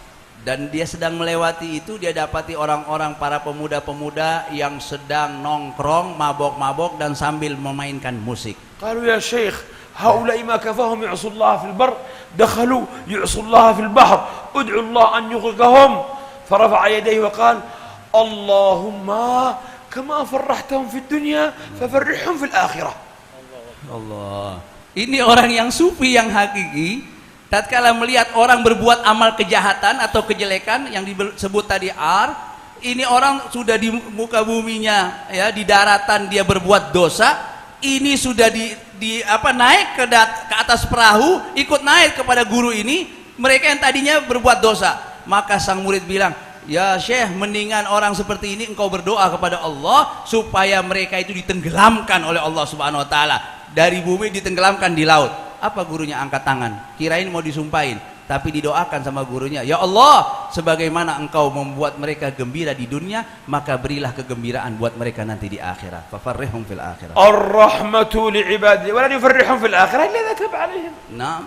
B: Dan dia sedang melewati itu, dia dapati orang-orang para pemuda-pemuda yang sedang nongkrong, mabok-mabok dan sambil memainkan musik.
A: قالوا يا شيخ هؤلاء ما كفاهم يعصوا الله في البر دخلوا يعصوا الله في البحر ادعوا الله أن يغرقهم. فرفع يديه وقال اللهم كما فرحتهم في الدنيا ففرحهم في الآخرة.
B: Allah. Ini orang yang sufi yang hakiki, tatkala melihat orang berbuat amal kejahatan atau kejelekan yang disebut tadi ini orang sudah di muka buminya, ya, di daratan dia berbuat dosa, ini sudah naik ke atas perahu, ikut naik kepada guru ini, mereka yang tadinya berbuat dosa. Maka sang murid bilang, ya Syekh, mendingan orang seperti ini engkau berdoa kepada Allah supaya mereka itu ditenggelamkan oleh Allah Subhanahu wa taala, dari bumi ditenggelamkan di laut. Apa gurunya angkat tangan, kirain mau disumpahin, tapi didoakan sama gurunya, ya Allah, sebagaimana engkau membuat mereka gembira di dunia, maka berilah kegembiraan buat mereka nanti di akhirat. Fafarrihum fil akhirah.
A: Ar-rahmatu li'ibadihi wa la yufarrihum fil akhirah illa dzakab 'alaihim.
B: Nah,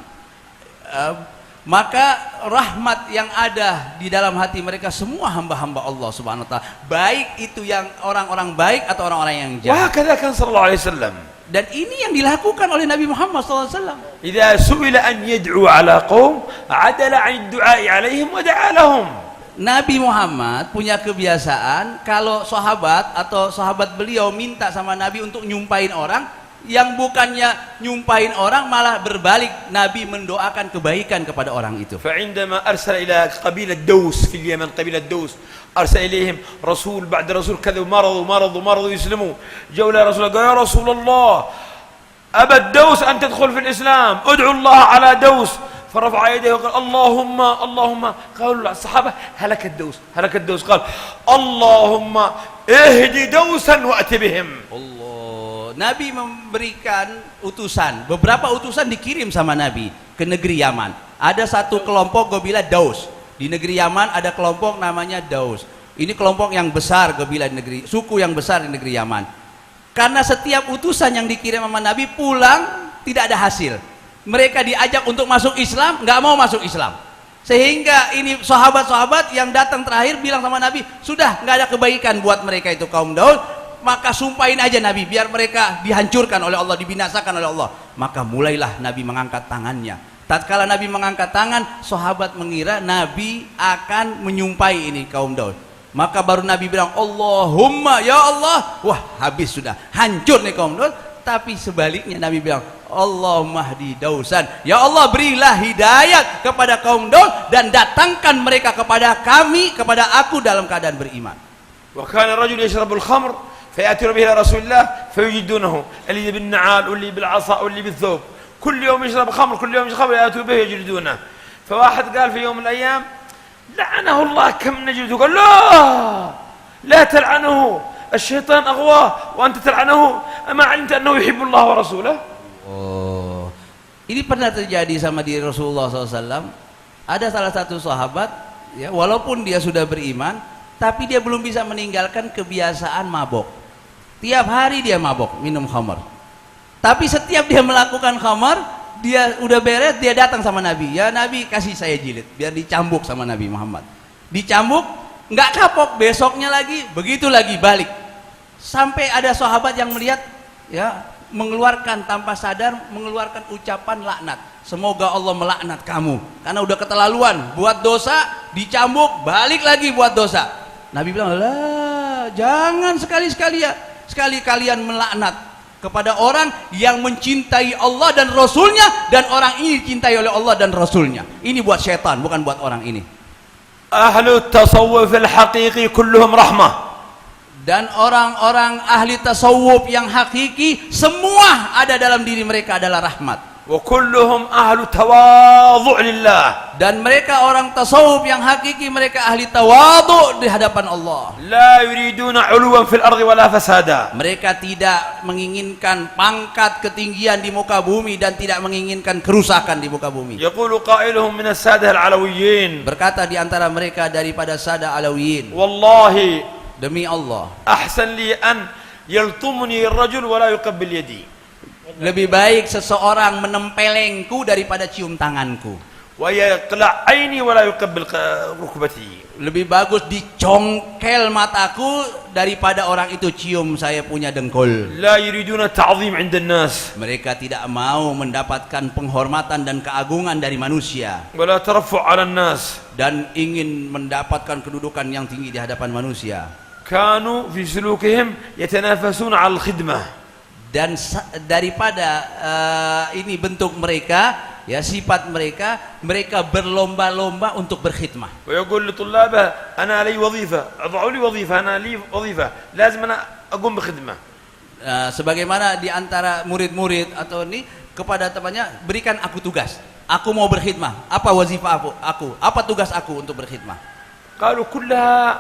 B: maka rahmat yang ada di dalam hati mereka semua hamba-hamba Allah Subhanahu wa taala, baik itu yang orang-orang baik atau orang-orang yang jahat.
A: Wa hakadha kan sallallahu alaihi wasallam.
B: Dan ini yang dilakukan oleh Nabi Muhammad SAW.
A: Idza su'ila an yad'u 'ala qaum 'adala 'an ad-du'a'i 'alaihim wa da'a lahum.
B: Nabi Muhammad punya kebiasaan kalau sahabat atau sahabat beliau minta sama Nabi untuk nyumpahin orang, yang bukannya nyumpahin orang malah berbalik, Nabi mendoakan kebaikan kepada orang itu.
A: فعندما أرسل إلى قبيلة دوس في اليمن، قبيلة دوس أرسل إليهم رسول بعد رسول كذا مرضوا يسلموا، جاءوا إلى رسول الله قالوا يا رسول الله أبى الدوس أن تدخل في الإسلام، ادعوا الله على دوس. فرفع يديه وقال اللهم قالوا الصحابة هلك الدوس قال اللهم اهدي دوسا وأت بهم.
B: Nabi memberikan utusan, beberapa utusan dikirim sama Nabi. ke negeri Yaman. Ada satu kelompok Gobila Daus. Di negeri Yaman ada kelompok namanya Daus. Ini kelompok yang besar Gobila di negeri, suku yang besar di negeri Yaman. Karena setiap utusan yang dikirim sama Nabi pulang tidak ada hasil. Mereka diajak untuk masuk Islam, nggak mau masuk Islam. Sehingga ini sahabat-sahabat yang datang terakhir bilang sama Nabi, sudah nggak ada kebaikan buat mereka itu kaum Daud, maka sumpahin aja Nabi biar mereka dihancurkan oleh Allah, dibinasakan oleh Allah. Maka mulailah Nabi mengangkat tangannya. Tatkala Nabi mengangkat tangan, sahabat mengira Nabi akan menyumpai ini kaum Daud. Maka baru Nabi bilang, Allahumma ya Allah. Wah, habis sudah, hancur nih kaum Daud. Tapi sebaliknya Nabi bilang, Allahumma hdi Dausan, ya Allah berilah hidayat kepada kaum Daud dan datangkan mereka kepada kami, kepada aku dalam keadaan beriman.
A: Wa kana rajul yashrabu al-khamr fayatuna bihi ila Rasulillah fayujidunahu alladhi bin na'al walli bil 'asa walli bil thawb كل يوم يشرب خمر كل يوم يشرب خمر يأتوا به يجلدونه. فواحد قال في يوم من الأيام لعنه الله كم نجلده. قال لا تلعنه الشيطان أغواه وأنت تلعنه أما علمت أنه يحب الله ورسوله.
B: Oh, ini pernah terjadi sama diri Rasulullah SAW. Ada salah satu sahabat, ya, walaupun dia sudah beriman, tapi dia belum bisa meninggalkan kebiasaan mabok. Tiap hari dia mabok, minum khamar. Tapi setiap dia melakukan khamar, dia udah beres, dia datang sama Nabi. Ya Nabi, kasih saya jilid, biar dicambuk sama Nabi Muhammad. Dicambuk, nggak kapok, besoknya lagi, begitu lagi balik. Sampai ada sahabat yang melihat, ya, mengeluarkan tanpa sadar, mengeluarkan ucapan laknat. Semoga Allah melaknat kamu, karena udah keterlaluan, buat dosa, dicambuk, balik lagi buat dosa. Nabi bilang, lah, jangan sekali-sekali kalian melaknat kepada orang yang mencintai Allah dan Rasulnya, dan orang ini dicintai oleh Allah dan Rasulnya. Ini buat syaitan, bukan buat orang ini.
A: Ahlu tasawuf al-haqiqi kulluhum rahmah.
B: Dan orang-orang ahli tasawuf yang hakiki, semua ada dalam diri mereka adalah rahmat.
A: Wa kulluhum ahlu tawadhu' lillah.
B: Dan mereka orang tasawuf yang hakiki, mereka ahli tawadhu' di hadapan Allah.
A: La yuriduna 'uluwan fil ardi wala fasada.
B: Mereka tidak menginginkan pangkat ketinggian di muka bumi dan tidak menginginkan kerusakan di muka bumi.
A: Yaqulu qailuhum min as-sadah al-alawiyyin.
B: Berkata di antara mereka daripada sada alawiyin,
A: wallahi,
B: demi Allah,
A: ahsan li an yaltumuni ar-rajul wala yuqabbil yadi.
B: Lebih baik seseorang menempelengku daripada cium tanganku.
A: Wa yaqla' aini wala yuqabbil rukbati.
B: Lebih bagus dicongkel mataku daripada orang itu cium saya punya dengkul.
A: La yuriduna ta'zim 'inda an-nas.
B: Mereka tidak mau mendapatkan penghormatan dan keagungan dari manusia.
A: Wala taraffu' 'ala an-nas.
B: Dan ingin mendapatkan kedudukan yang tinggi di hadapan manusia.
A: Kanu fi sulukihim yatanafasuna 'ala al-khidmah.
B: Dan daripada ini bentuk mereka, ya, sifat mereka, mereka berlomba-lomba untuk berkhidmah.
A: Wa yaqul li tullabihi ana li wadhifa, ad'u li wadhifa, ana li wadhifa, lazim ana aqum bi khidmah.
B: Sebagaimana di antara murid-murid atau ini kepada temannya, berikan aku tugas. Aku mau berkhidmah. Apa wazifah aku? Apa tugas aku untuk berkhidmah?
A: Qalu kullaha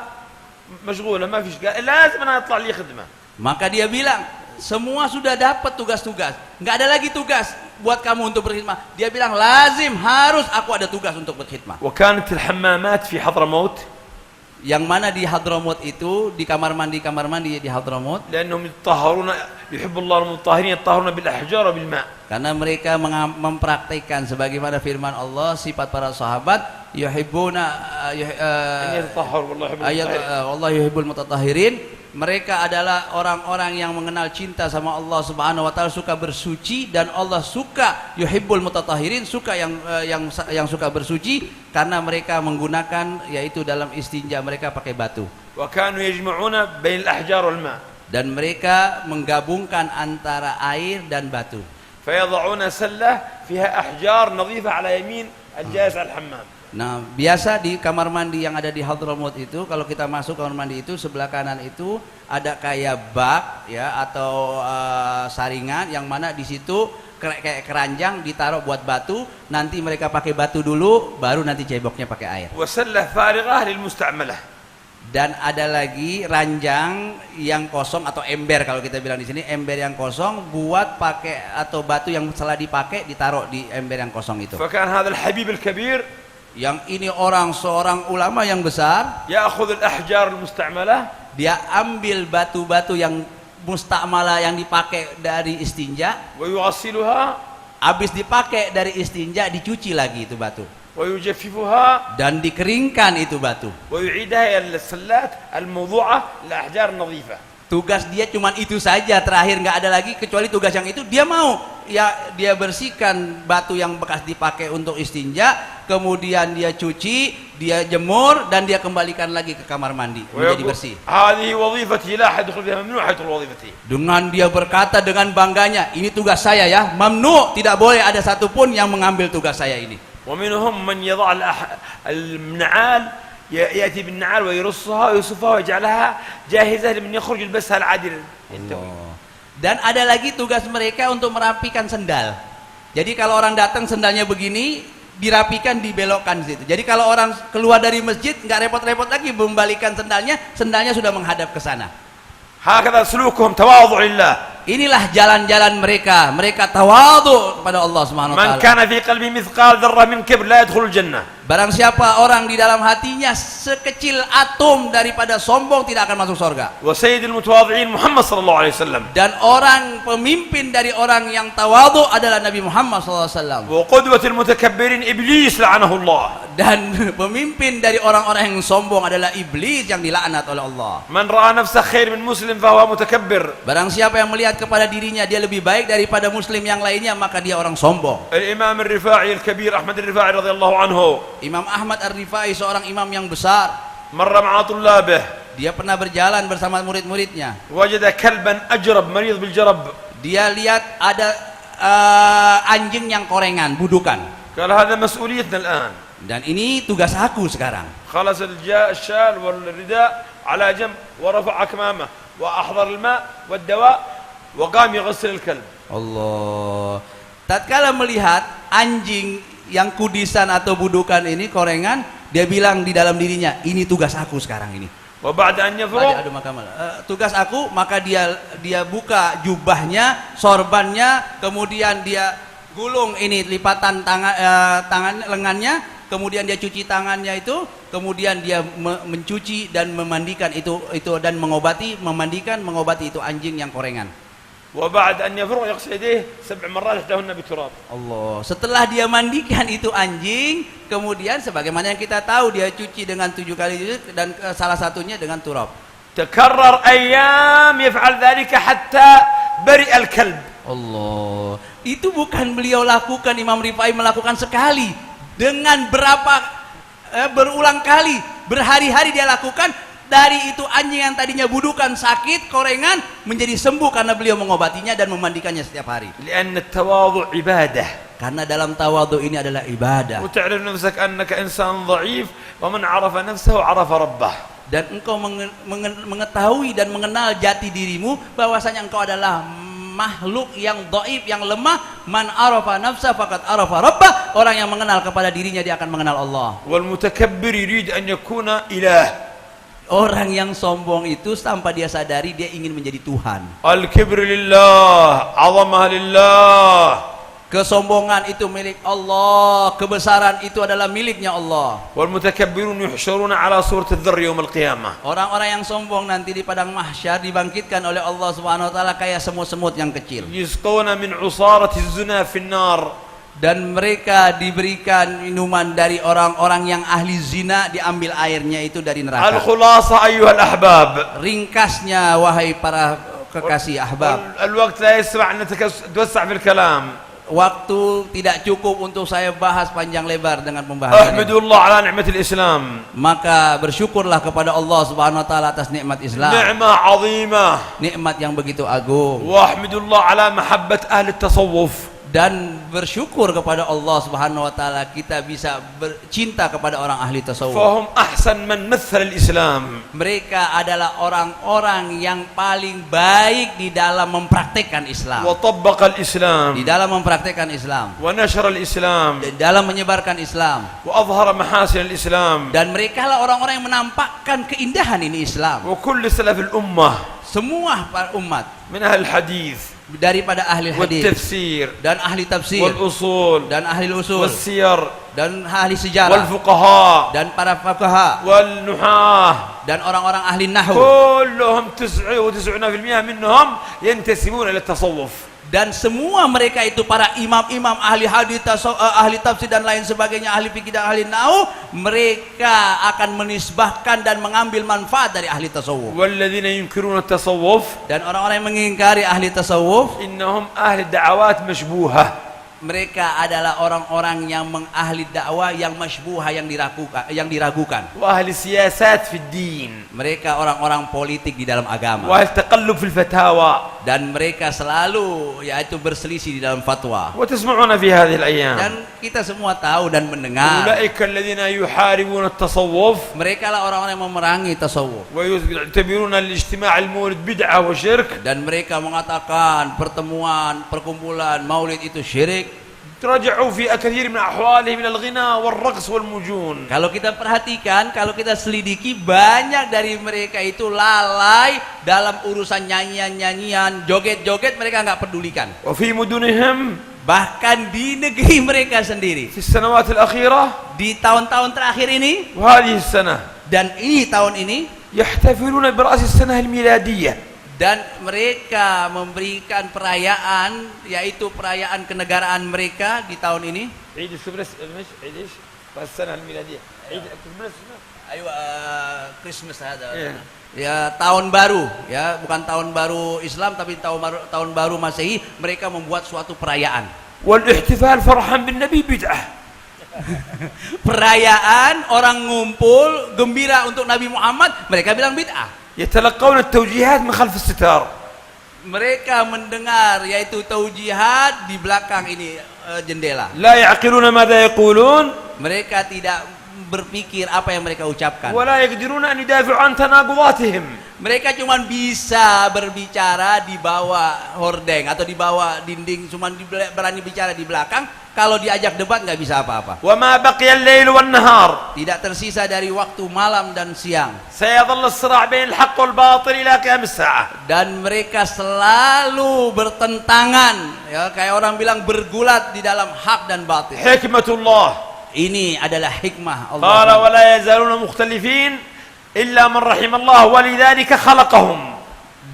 A: mashghula, ma fish, lazim ana atla' li khidmah. Maka
B: dia bilang, semua sudah dapat tugas-tugas, nggak ada lagi tugas buat kamu untuk berkhidmah. Dia bilang, lazim, harus aku ada tugas untuk berkhidmah.
A: Wa kanat al-hammamat fi Hadramaut,
B: yang mana di Hadramaut itu, di kamar mandi di Hadramaut,
A: لأنهم يتطهرون يحب الله المطهرين يتطهرون بالأحجار وبالماء.
B: Karena mereka mempraktikkan sebagaimana firman Allah, sifat para sahabat, yuhibbuna Allah yuhibbul mutatahhirin. Mereka adalah orang-orang yang mengenal cinta sama Allah Subhanahu wa taala, suka bersuci, dan Allah suka yuhibbul mutatahhirin, suka yang suka bersuci, karena mereka menggunakan, yaitu dalam istinja mereka pakai batu.
A: Wa kanu yajma'una bain al-ahjar wal ma'.
B: Dan mereka menggabungkan antara air dan batu.
A: Fayad'una sallah fiha ahjar nadhifa ala yamin al-jalis al-hammam.
B: Nah, biasa di kamar mandi yang ada di Hadramaut itu, kalau kita masuk kamar mandi itu, sebelah kanan itu ada kayak bak, ya, atau saringan, yang mana di situ kayak keranjang ditaruh buat batu. Nanti mereka pakai batu dulu, baru nanti ceboknya pakai air.
A: Wa sallah farighah lil musta'malah.
B: Dan ada lagi ranjang yang kosong atau ember, kalau kita bilang di sini ember yang kosong, buat pakai atau batu yang setelah dipakai ditaruh di ember yang kosong itu.
A: فكان هذا الحبيب الكبير
B: Yang ini seorang ulama yang besar,
A: يأخذ الأحجار المستعملة
B: dia ambil batu-batu yang mustakmalah yang dipakai dari istinja,
A: ويغسلها
B: habis dipakai dari istinja dicuci lagi itu batu
A: ويجففها
B: dan dikeringkan itu batu.
A: ويعيدها إلى السلات الموضوعة الأحجار النظيفة.
B: Tugas dia cuman itu saja, terakhir nggak ada lagi kecuali tugas yang itu. Dia mau ya dia bersihkan batu yang bekas dipakai untuk istinja, kemudian dia cuci, dia jemur, dan dia kembalikan lagi ke kamar mandi menjadi bersih.
A: هذه وظيفتي لا أحد يدخل فيها ممنوع يدخل وظيفتي.
B: Dengan dia berkata dengan bangganya, ini tugas saya ya, mamnu, tidak boleh ada satupun yang mengambil tugas saya ini.
A: ومنهم من يضع النعال يأتي بالنعال ويرصها ويصفها ويجعلها جاهزة لمن يخرج يلبسها العادي.
B: Dan ada lagi tugas mereka untuk merapikan sendal. Jadi kalau orang datang sendalnya begini, dirapikan, dibelokkan situ. Jadi kalau orang keluar dari masjid nggak repot-repot lagi membalikan sendalnya, sendalnya sudah menghadap ke sana.
A: هكذا سلوكهم تواضع لله.
B: Inilah jalan-jalan mereka. Mereka tawadhu kepada Allah Subhanahu wa
A: من
B: taala.
A: كان في قلبه مثقال ذرة من كبر لا يدخل الجنة.
B: Barang siapa orang di dalam hatinya sekecil atom daripada sombong, tidak akan masuk surga.
A: وسيد المتواضعين محمد صلى الله عليه وسلم.
B: Dan orang pemimpin dari orang yang tawadhu adalah Nabi Muhammad SAW.
A: وقدوة المتكبرين إبليس لعنه الله.
B: Dan pemimpin dari orang-orang yang sombong adalah iblis yang dilaknat oleh Allah.
A: من رأى نفسه خير من مسلم فهو متكبر.
B: Barang siapa yang melihat kepada dirinya dia lebih baik daripada muslim yang lainnya, maka dia orang sombong.
A: الإمام الرفاعي الكبير أحمد الرفاعي رضي الله عنه
B: Imam Ahmad Ar-Rifai, seorang imam yang besar,
A: مر مع طلابه
B: dia pernah berjalan bersama murid-muridnya.
A: وجد كلبا أجرب مريض بالجرب.
B: Dia lihat ada anjing yang korengan, budukan.
A: قال هذا مسؤوليتنا الآن.
B: Dan ini tugas aku sekarang.
A: خلص الشال والرداء على جنب ورفع أكمامه وأحضر الماء والدواء وقام يغسل الكلب.
B: Allah. Tatkala melihat anjing yang kudisan atau budukan ini, korengan, dia bilang di dalam dirinya, ini tugas aku sekarang ini.
A: وبعد أن يفرغ
B: Tugas aku, maka dia buka jubahnya, sorbannya, kemudian dia gulung ini lipatan tangan lengannya, kemudian dia cuci tangannya itu, kemudian dia mencuci dan memandikan itu dan memandikan mengobati itu anjing yang korengan.
A: وبعد أن يفرغ يغسل يديه 7 مرات إحداهن بتراب.
B: Allah. Setelah dia mandikan itu anjing, kemudian sebagaimana yang kita tahu dia cuci dengan 7 kali dan salah satunya dengan turab.
A: تكرر أيام يفعل ذلك حتى برئ الكلب.
B: Allah. Itu bukan beliau lakukan, Imam Rifai melakukan sekali, dengan berulang kali, berhari-hari dia lakukan. Dari itu anjing yang tadinya budukan, sakit, korengan, menjadi sembuh karena beliau mengobatinya dan memandikannya setiap hari.
A: لأن التواضع عبادة.
B: Karena dalam tawadhu ini adalah ibadah.
A: وتعرف نفسك أنك إنسان ضعيف ومن عرف نفسه عرف ربه.
B: Dan engkau mengetahui dan mengenal jati dirimu bahwasanya engkau adalah makhluk yang dhaif, yang lemah. Man arafa nafsa faqad arafa rabbah. Orang yang mengenal kepada dirinya, dia akan mengenal Allah.
A: والمتكبر يريد أن يكون إله.
B: Orang yang sombong itu tanpa dia sadari dia ingin menjadi Tuhan.
A: الكبر لله عظمة لله.
B: Kesombongan itu milik Allah, kebesaran itu adalah miliknya Allah.
A: والمتكبرون يحشرون على صورة الذر يوم القيامة.
B: Orang-orang yang sombong nanti di padang mahsyar dibangkitkan oleh Allah Subhanahu wa taala kayak semut-semut yang kecil.
A: يسقون من عصارة الزنا في النار.
B: Dan mereka diberikan minuman dari orang-orang yang ahli zina, diambil airnya itu dari neraka.
A: الخلاصة أيها الأحباب.
B: Ringkasnya wahai para kekasih ahbab,
A: الوقت لا يسمع أن نتوسع في الكلام.
B: waktu tidak cukup untuk saya bahas panjang lebar dengan pembahasan.
A: أحمد الله على نعمة الإسلام.
B: Maka bersyukurlah kepada Allah Subhanahu wa taala atas nikmat Islam.
A: نعمة عظيمة.
B: Nikmat yang begitu agung.
A: وأحمد الله على محبة أهل التصوف.
B: dan bersyukur kepada Allah Subhanahu wa taala kita bisa cinta kepada orang ahli tasawuf.
A: فهم أحسن من مثل الإسلام.
B: Mereka adalah orang-orang yang paling baik di dalam mempraktekkan Islam.
A: وطبق
B: Di
A: الإسلام
B: dalam mempraktekkan Islam,
A: ونشر الإسلام
B: di dalam menyebarkan Islam.
A: وأظهر محاسن الإسلام.
B: Dan mereka lah orang-orang yang menampakkan keindahan ini Islam.
A: وكل سلف الأمة
B: Semua para umat
A: من أهل الحديث
B: daripada ahli hadis
A: والتفسير
B: dan ahli tafsir
A: والأصول
B: dan ahli usul
A: والسير
B: dan ahli sejarah
A: والفقهاء
B: dan para fuqaha
A: والنحاة
B: dan orang-orang ahli nahwu,
A: كلهم 99% منهم ينتسبون إلى التصوف.
B: dan semua mereka itu para imam-imam ahli hadis, ahli tafsir dan lain sebagainya, ahli fikih dan ahli nahwu, mereka akan menisbahkan dan mengambil manfaat dari ahli tasawuf.
A: والذين ينكرون التصوف
B: Dan orang-orang yang mengingkari ahli tasawuf,
A: إنهم أهل دعوات مشبوهة.
B: mereka adalah orang-orang yang mengahli dakwah yang masybuhah, yang diragukan.
A: وأهل سياسات في الدين.
B: Mereka orang-orang politik di dalam agama.
A: وأهل تقلب في الفتاوى.
B: Dan mereka selalu yaitu berselisih di dalam fatwa.
A: وتسمعون في هذه الأيام
B: Dan kita semua tahu dan mendengar,
A: أولئك الذين يحاربون التصوف
B: mereka lah orang-orang yang memerangi tasawuf.
A: ويعتبرون الاجتماع المولد بدعة وشرك.
B: Dan mereka mengatakan pertemuan, perkumpulan maulid itu syirik.
A: تراجعوا في كثير من أحوالهم من الغنى والرقص والمجون.
B: Kalau kita perhatikan, kalau kita selidiki, banyak dari mereka itu lalai dalam urusan nyanyian-nyanyian, joget-joget, mereka nggak pedulikan.
A: وفي مدنهم
B: Bahkan di negeri mereka sendiri,
A: في السنوات الأخيرة
B: di tahun-tahun terakhir ini
A: وهذه السنة
B: dan ini tahun ini,
A: يحتفلون برأس السنة الميلادية.
B: dan mereka memberikan perayaan, yaitu perayaan kenegaraan mereka di tahun ini.
A: عيد السبرس عيد ايش؟ السنة الميلادية عيد الكريسماس.
B: Ayo, Christmas ada.
A: Iya.
B: Ya, tahun baru, ya, bukan tahun baru Islam tapi tahun baru Masehi, mereka membuat suatu perayaan.
A: والاحتفال فرحا بالنبي بدعة.
B: Perayaan orang ngumpul gembira untuk Nabi Muhammad, mereka bilang bid'ah.
A: يتلقون التوجيهات من خلف الستار.
B: Mereka mendengar yaitu taujihat di belakang ini jendela.
A: لا يعقلون ماذا يقولون
B: Mereka tidak berpikir apa yang mereka ucapkan.
A: ولا يقدرون أن يدافعوا عن تناقضاتهم.
B: Mereka cuma bisa berbicara di bawah hordeng atau di bawah dinding, cuma berani bicara di belakang. Kalau diajak debat nggak bisa apa-apa.
A: وما بقي الليل والنهار
B: Tidak tersisa dari waktu malam dan siang.
A: سيظل الصراع بين الحق والباطل إلى قيام الساعة.
B: Dan mereka selalu bertentangan, ya, kayak orang bilang bergulat di dalam hak dan batil.
A: حكمة الله
B: Ini adalah hikmah
A: قال
B: Allah.
A: ولا يزالون مختلفين إلا من رحم الله ولذلك خلقهم.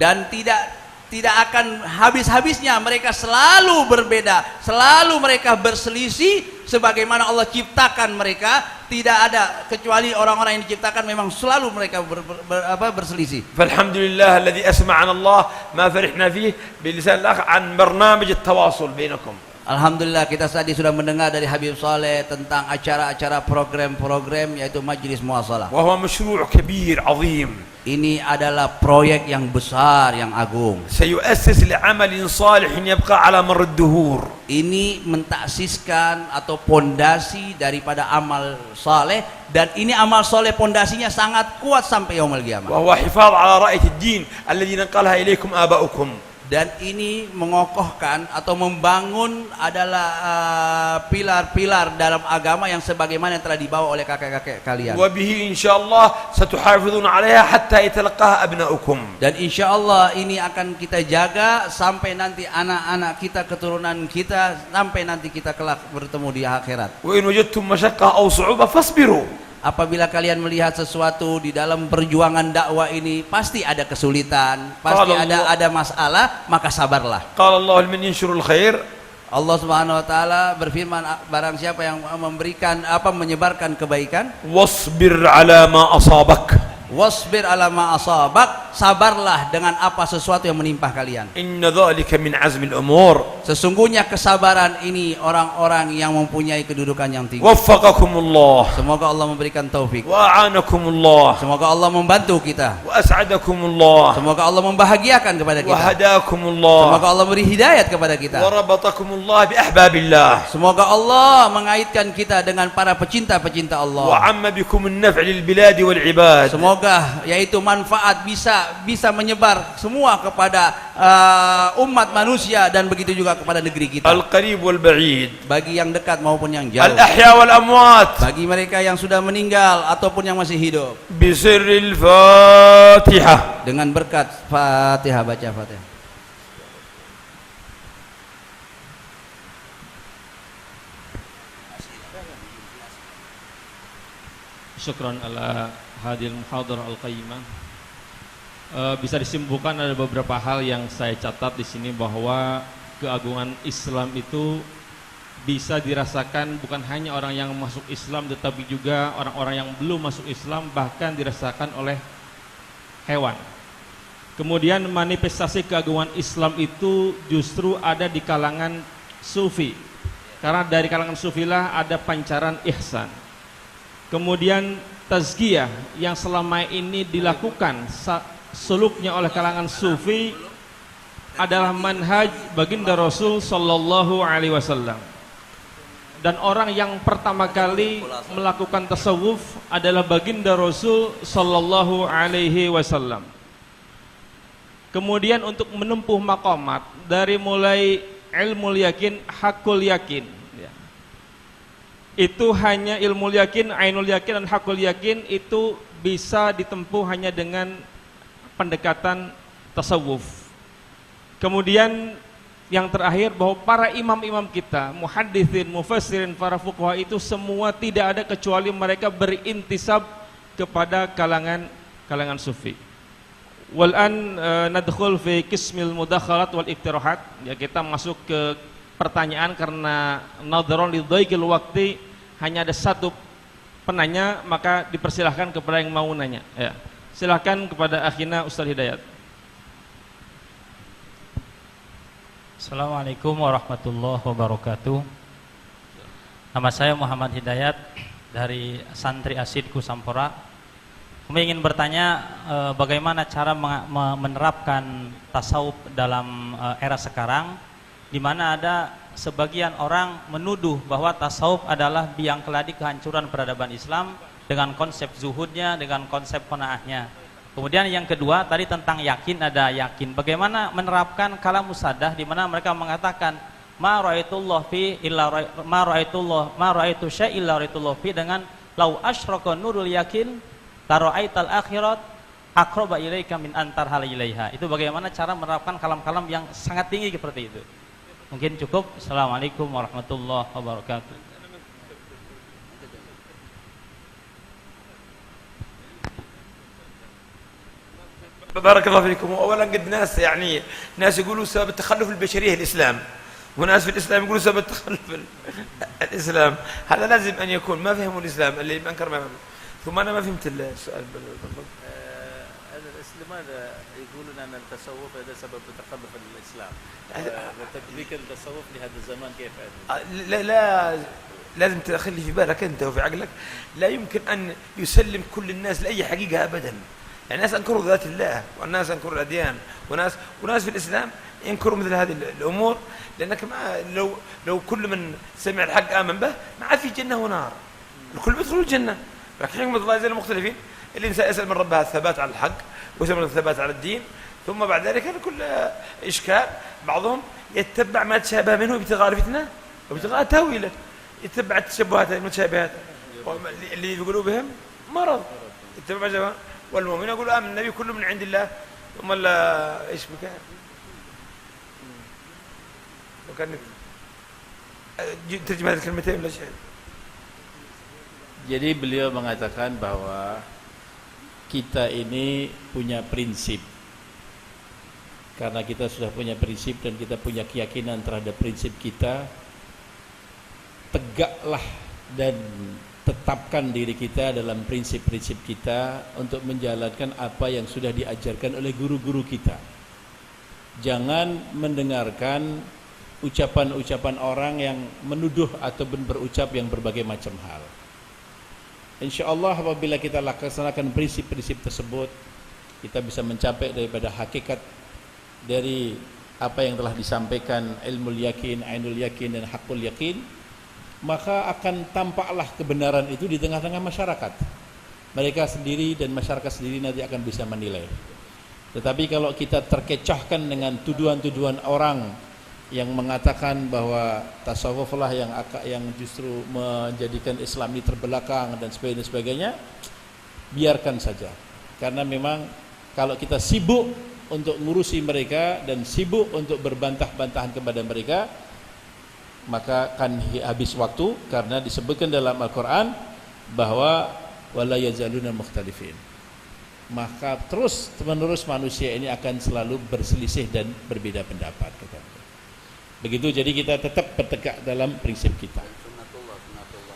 B: Dan tidak akan habis-habisnya mereka selalu berbeda, selalu mereka berselisih sebagaimana Allah ciptakan mereka. Tidak ada kecuali orang-orang yang diciptakan memang selalu mereka berselisih.
A: فالحمد لله الذي أسمعنا الله ما فرحنا فيه بلسان الأخ عن برنامج التواصل بينكم.
B: Alhamdulillah, kita tadi sudah mendengar dari Habib Saleh tentang acara-acara program-program yaitu Majlis Muwasalah.
A: وهو مشروع كبير عظيم
B: Ini adalah proyek yang besar, yang agung.
A: سيؤسس لعمل صالح يبقى على مر الدهور.
B: Ini mentaksiskan atau pondasi daripada amal saleh, dan ini amal saleh pondasinya sangat kuat sampai yaumul qiyamah.
A: وهو حفاظ على رأية الدين الذي نقلها إليكم آباؤكم.
B: Dan ini mengokohkan atau membangun adalah pilar-pilar dalam agama yang sebagaimana yang telah dibawa oleh kakek-kakek kalian.
A: وبه إن شاء الله ستحافظون عليها حتى يتلقاها أبناؤكم.
B: Dan insya Allah ini akan kita jaga sampai nanti anak-anak kita, keturunan kita, sampai nanti kita kelak bertemu di akhirat.
A: وإن وجدتم مشقة أو صعوبة فاصبروا.
B: Apabila kalian melihat sesuatu di dalam perjuangan dakwah ini, pasti ada kesulitan, pasti ada masalah, maka sabarlah.
A: قال الله لمن ينشر الخير.
B: Allah Subhanahu wa taala berfirman, barang siapa yang menyebarkan kebaikan,
A: واصبر على ما أصابك.
B: wasbir ala ma asabak, sabarlah dengan apa sesuatu yang menimpa kalian.
A: إن ذلك من عزم الأمور.
B: Sesungguhnya kesabaran ini orang-orang yang mempunyai kedudukan yang tinggi.
A: وفقكم الله
B: Semoga Allah memberikan taufik.
A: وأعانكم الله
B: Semoga Allah membantu kita.
A: وأسعدكم الله
B: Semoga Allah membahagiakan kepada kita.
A: وهداكم الله
B: Semoga Allah beri hidayat kepada kita.
A: وربطكم الله بأحباب الله
B: Semoga Allah mengaitkan kita dengan para pecinta-pecinta Allah.
A: وعم بكم النفع للبلاد والعباد.
B: Semoga yaitu manfaat bisa menyebar semua kepada umat manusia dan begitu juga kepada negeri kita.
A: القريب والبعيد.
B: Bagi yang dekat maupun yang jauh.
A: الأحياء والأموات.
B: Bagi mereka yang sudah meninggal ataupun yang masih hidup.
A: بسر الفاتحة.
B: Dengan berkat Fatihah, baca Fatihah.
C: Syukran ala hadil muhadarah al-qayyimah. Bisa disimpulkan ada beberapa hal yang saya catat di sini bahwa keagungan Islam itu bisa dirasakan bukan hanya orang yang masuk Islam tetapi juga orang-orang yang belum masuk Islam, bahkan dirasakan oleh hewan. Kemudian manifestasi keagungan Islam itu justru ada di kalangan sufi. Karena dari kalangan sufilah ada pancaran ihsan. Kemudian tazkiyah yang selama ini dilakukan suluknya oleh kalangan sufi adalah manhaj baginda Rasul sallallahu alaihi wasallam. Dan orang yang pertama kali melakukan tasawuf adalah baginda Rasul sallallahu alaihi wasallam. Kemudian untuk menempuh maqamat dari mulai ilmu yakin, hakul yakin, itu hanya ilmu yakin, ainul yakin dan hakul yakin itu bisa ditempuh hanya dengan pendekatan tasawuf. Kemudian yang terakhir bahwa para imam-imam kita, muhadditsin, mufassirin, para fuqaha itu semua tidak ada kecuali mereka berintisab kepada kalangan sufi. Wal an nadkhul fi qismil mudakhalat wal iktirahat. Ya, kita masuk ke pertanyaan karena nadharon lidhaikil waqti hanya ada satu penanya, maka dipersilahkan kepada yang mau nanya. Ya. Silahkan kepada akhina Ustaz Hidayat.
D: Assalamualaikum warahmatullahi wabarakatuh. Nama saya Muhammad Hidayat dari Santri Asidku Sampora. Kami ingin bertanya bagaimana cara menerapkan tasawuf dalam era sekarang, di mana ada sebagian orang menuduh bahwa tasawuf adalah biang keladi kehancuran peradaban Islam dengan konsep zuhudnya, dengan konsep qanaahnya. Kemudian yang kedua tadi tentang yakin, ada yakin. Bagaimana menerapkan kalam musadah di mana mereka mengatakan ma ra'aitullah fi illa ma ra'aitu syai' illa ra'aitullah fi dengan lau asyraka nurul yakin tara'aital akhirat aqraba ilaika min antar hal ilaiha. Itu bagaimana cara menerapkan kalam-kalam yang sangat tinggi seperti itu. Mungkin cukup. Assalamualaikum warahmatullahi wabarakatuh.
A: بارك الله فيكم. اولا قد ناس ناس يقولوا سبب التخلف البشريه الاسلام، وناس في الاسلام يقولوا سبب التخلف الاسلام. هذا لازم ان يكون ما فهموا الاسلام، اللي انكر ما فهم. ثم انا ما فهمت السؤال بالضبط.
E: لماذا يقولون ان التصوف هذا سبب تخلف الاسلام؟ وتطبيق التصوف لهذا الزمان كيف؟
A: لا لازم تخلي في بالك انت وفي عقلك، لا يمكن ان يسلم كل الناس لاي حقيقه ابدا. يعني الناس انكروا ذات الله، والناس انكروا الاديان، وناس في الاسلام ينكروا مثل هذه الامور، لانك ما لو كل من سمع الحق امن به ما عاد في جنه ونار، الكل بيدخلوا الجنه. لكن حكمه الله زي المختلفين، اللي يسال من ربها الثبات على الحق ويسال من الثبات على الدين، ثم بعد ذلك كل اشكال بعضهم يتبع ما تشابه منه ابتغاء الفتنه وابتغاء تاويله، يتبع التشبهات المتشابهات اللي في قلوبهم مرض، يتبع ما جاء. والمؤمن يقول آمن النبي كله من عند الله، ثم لا ايش بك وكان ترجم هذه الكلمتين ولا شيء.
E: Jadi beliau mengatakan bahwa kita ini punya prinsip. Karena kita sudah punya prinsip dan kita punya keyakinan terhadap prinsip kita, tegaklah dan tetapkan diri kita dalam prinsip-prinsip kita untuk menjalankan apa yang sudah diajarkan oleh guru-guru kita. Jangan mendengarkan ucapan-ucapan orang yang menuduh atau berucap yang berbagai macam hal. InsyaAllah apabila kita laksanakan prinsip-prinsip tersebut, kita bisa mencapai daripada hakikat dari apa yang telah disampaikan ilmul yakin, ainul yakin dan hakul yakin, maka akan tampaklah kebenaran itu di tengah-tengah masyarakat. Mereka sendiri dan masyarakat sendiri nanti akan bisa menilai. Tetapi kalau kita terkecohkan dengan tuduhan-tuduhan orang yang mengatakan bahwa tasawuflah yang justru menjadikan Islam ini terbelakang dan sebagainya, biarkan saja. Karena memang kalau kita sibuk untuk ngurusi mereka dan sibuk untuk berbantah-bantahan kepada mereka, maka akan habis waktu, karena disebutkan dalam Al-Quran bahwa wala yazaluna mukhtalifin, maka terus menerus manusia ini akan selalu berselisih dan berbeda pendapat. Begitu, jadi kita tetap bertegak dalam prinsip kita.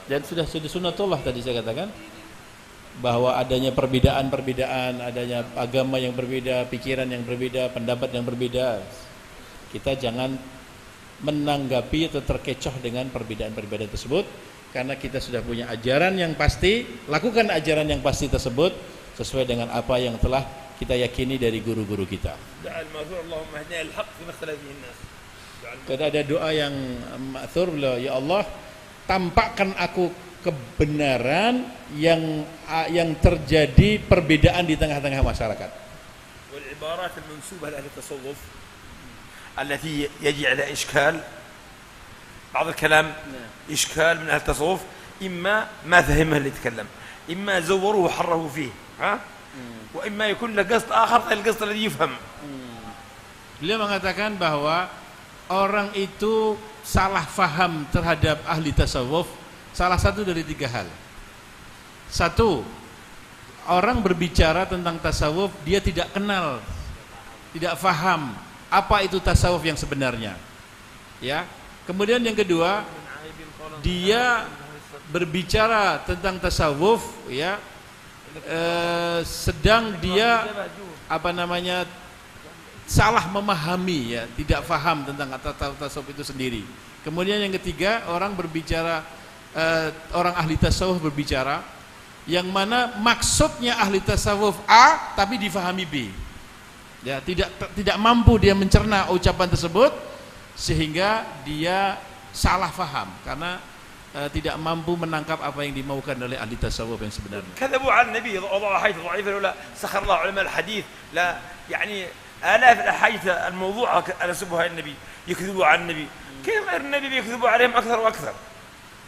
E: Dan sudah sunnatullah tadi saya katakan bahwa adanya perbedaan-perbedaan, adanya agama yang berbeda, pikiran yang berbeda, pendapat yang berbeda, kita jangan menanggapi atau terkecoh dengan perbedaan-perbedaan tersebut, karena kita sudah punya ajaran yang pasti. Lakukan ajaran yang pasti tersebut sesuai dengan apa yang telah kita yakini dari guru-guru kita. Kada ada doa yang ma'thur, ya Allah, tampakkan aku kebenaran yang terjadi perbedaan di tengah-tengah masyarakat.
A: Wal ibarat al-mansubah li ahli tasawuf التي يجي على إشكال بعض الكلام إشكال من أهل التصوف، إما ما فهمه اللي يتكلم، إما زوروه وحرفوا فيه وإما يكون له قصد آخر غير القصد الذي يفهم.
E: Beliau mengatakan bahwa orang itu salah faham terhadap ahli tasawuf salah satu dari tiga hal. Satu, orang berbicara tentang tasawuf dia tidak kenal, tidak faham apa itu tasawuf yang sebenarnya, ya. Kemudian yang kedua, dia berbicara tentang tasawuf, ya, sedang dia salah memahami, ya, tidak faham tentang tasawuf itu sendiri. Kemudian yang ketiga, orang berbicara, orang ahli tasawuf berbicara yang mana maksudnya ahli tasawuf A tapi difahami B. Ya, tidak mampu dia mencerna ucapan tersebut sehingga dia salah faham karena tidak mampu menangkap apa yang dimaukan oleh ahli tasawuf yang sebenarnya.
A: كذبوا على النبي وضعوا أحاديث ضعيفة ولا سخر الله علماء الحديث، لا يعني آلاف الأحاديث الموضوعة نسبوها النبي، يكذبوا على النبي، كيف غير النبي يكذبوا عليهم أكثر وأكثر.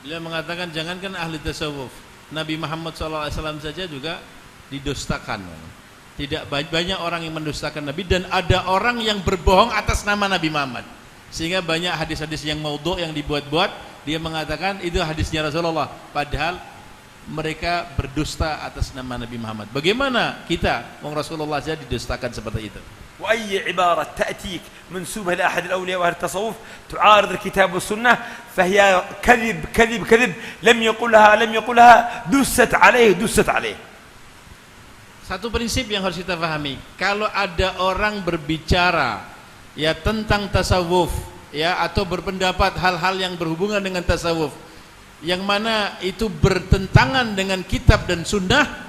E: Beliau mengatakan jangankan ahli tasawuf, Nabi Muhammad SAW saja juga didustakan. Tidak banyak orang yang mendustakan Nabi, dan ada orang yang berbohong atas nama Nabi Muhammad, sehingga banyak hadis-hadis yang maudhu' yang dibuat-buat. Dia mengatakan itu hadisnya Rasulullah, padahal mereka berdusta atas nama Nabi Muhammad. Bagaimana kita, wong Rasulullah saja didustakan seperti itu?
A: وأي عبارة تأتيك منسوبة لأحد الأولياء وأهل التصوف تعارض الكتاب والسنة فهي كذب كذب كذب، لم يقولها دست عليه.
E: Satu prinsip yang harus kita pahami, kalau ada orang berbicara ya tentang tasawuf, ya, atau berpendapat hal-hal yang berhubungan dengan tasawuf yang mana itu bertentangan dengan kitab dan sunnah,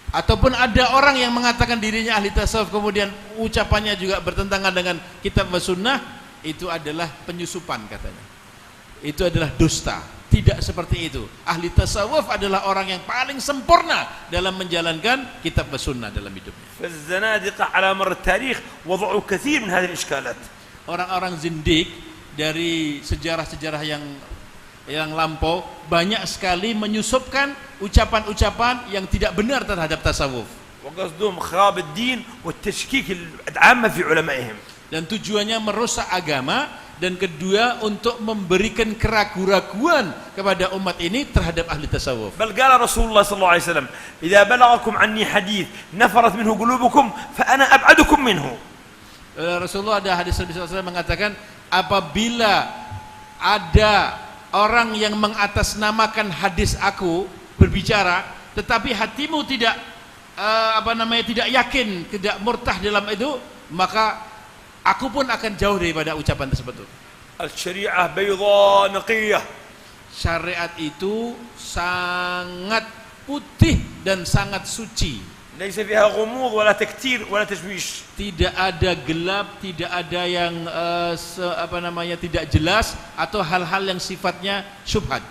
E: ataupun ada orang yang mengatakan dirinya ahli tasawuf kemudian ucapannya juga bertentangan dengan kitab dan sunnah, itu adalah penyusupan katanya. Itu adalah dusta. Tidak seperti itu. Ahli tasawuf adalah orang yang paling sempurna dalam menjalankan kitab dan sunnah dalam hidupnya.
A: فالزنادقة على مر التاريخ وضعوا كثير من هذه الإشكالات.
E: Orang-orang zindik dari sejarah-sejarah yang lampau banyak sekali menyusupkan ucapan-ucapan yang tidak benar terhadap tasawuf.
A: وقصدهم خراب الدين والتشكيك العامة في علمائهم.
E: Dan tujuannya merusak agama, dan kedua untuk memberikan keraguan-raguan kepada umat ini terhadap ahli tasawuf.
A: بل قال رسول الله صلى الله عليه وسلم إذا بلغكم عني حديث نفرت منه قلوبكم فأنا أبعدكم منه.
E: Rasulullah ada hadis SAW mengatakan, apabila ada orang yang mengatasnamakan hadis aku berbicara, tetapi hatimu tidak tidak yakin, tidak murtah dalam itu, maka aku pun akan jauh daripada ucapan tersebut.
A: الشريعة بيضاء نقية.
E: Syariat itu sangat putih dan sangat suci.
A: ليس فيها غموض ولا تكتير ولا تشويش.
E: Tidak ada gelap, tidak ada yang tidak jelas atau hal-hal yang sifatnya syubhat.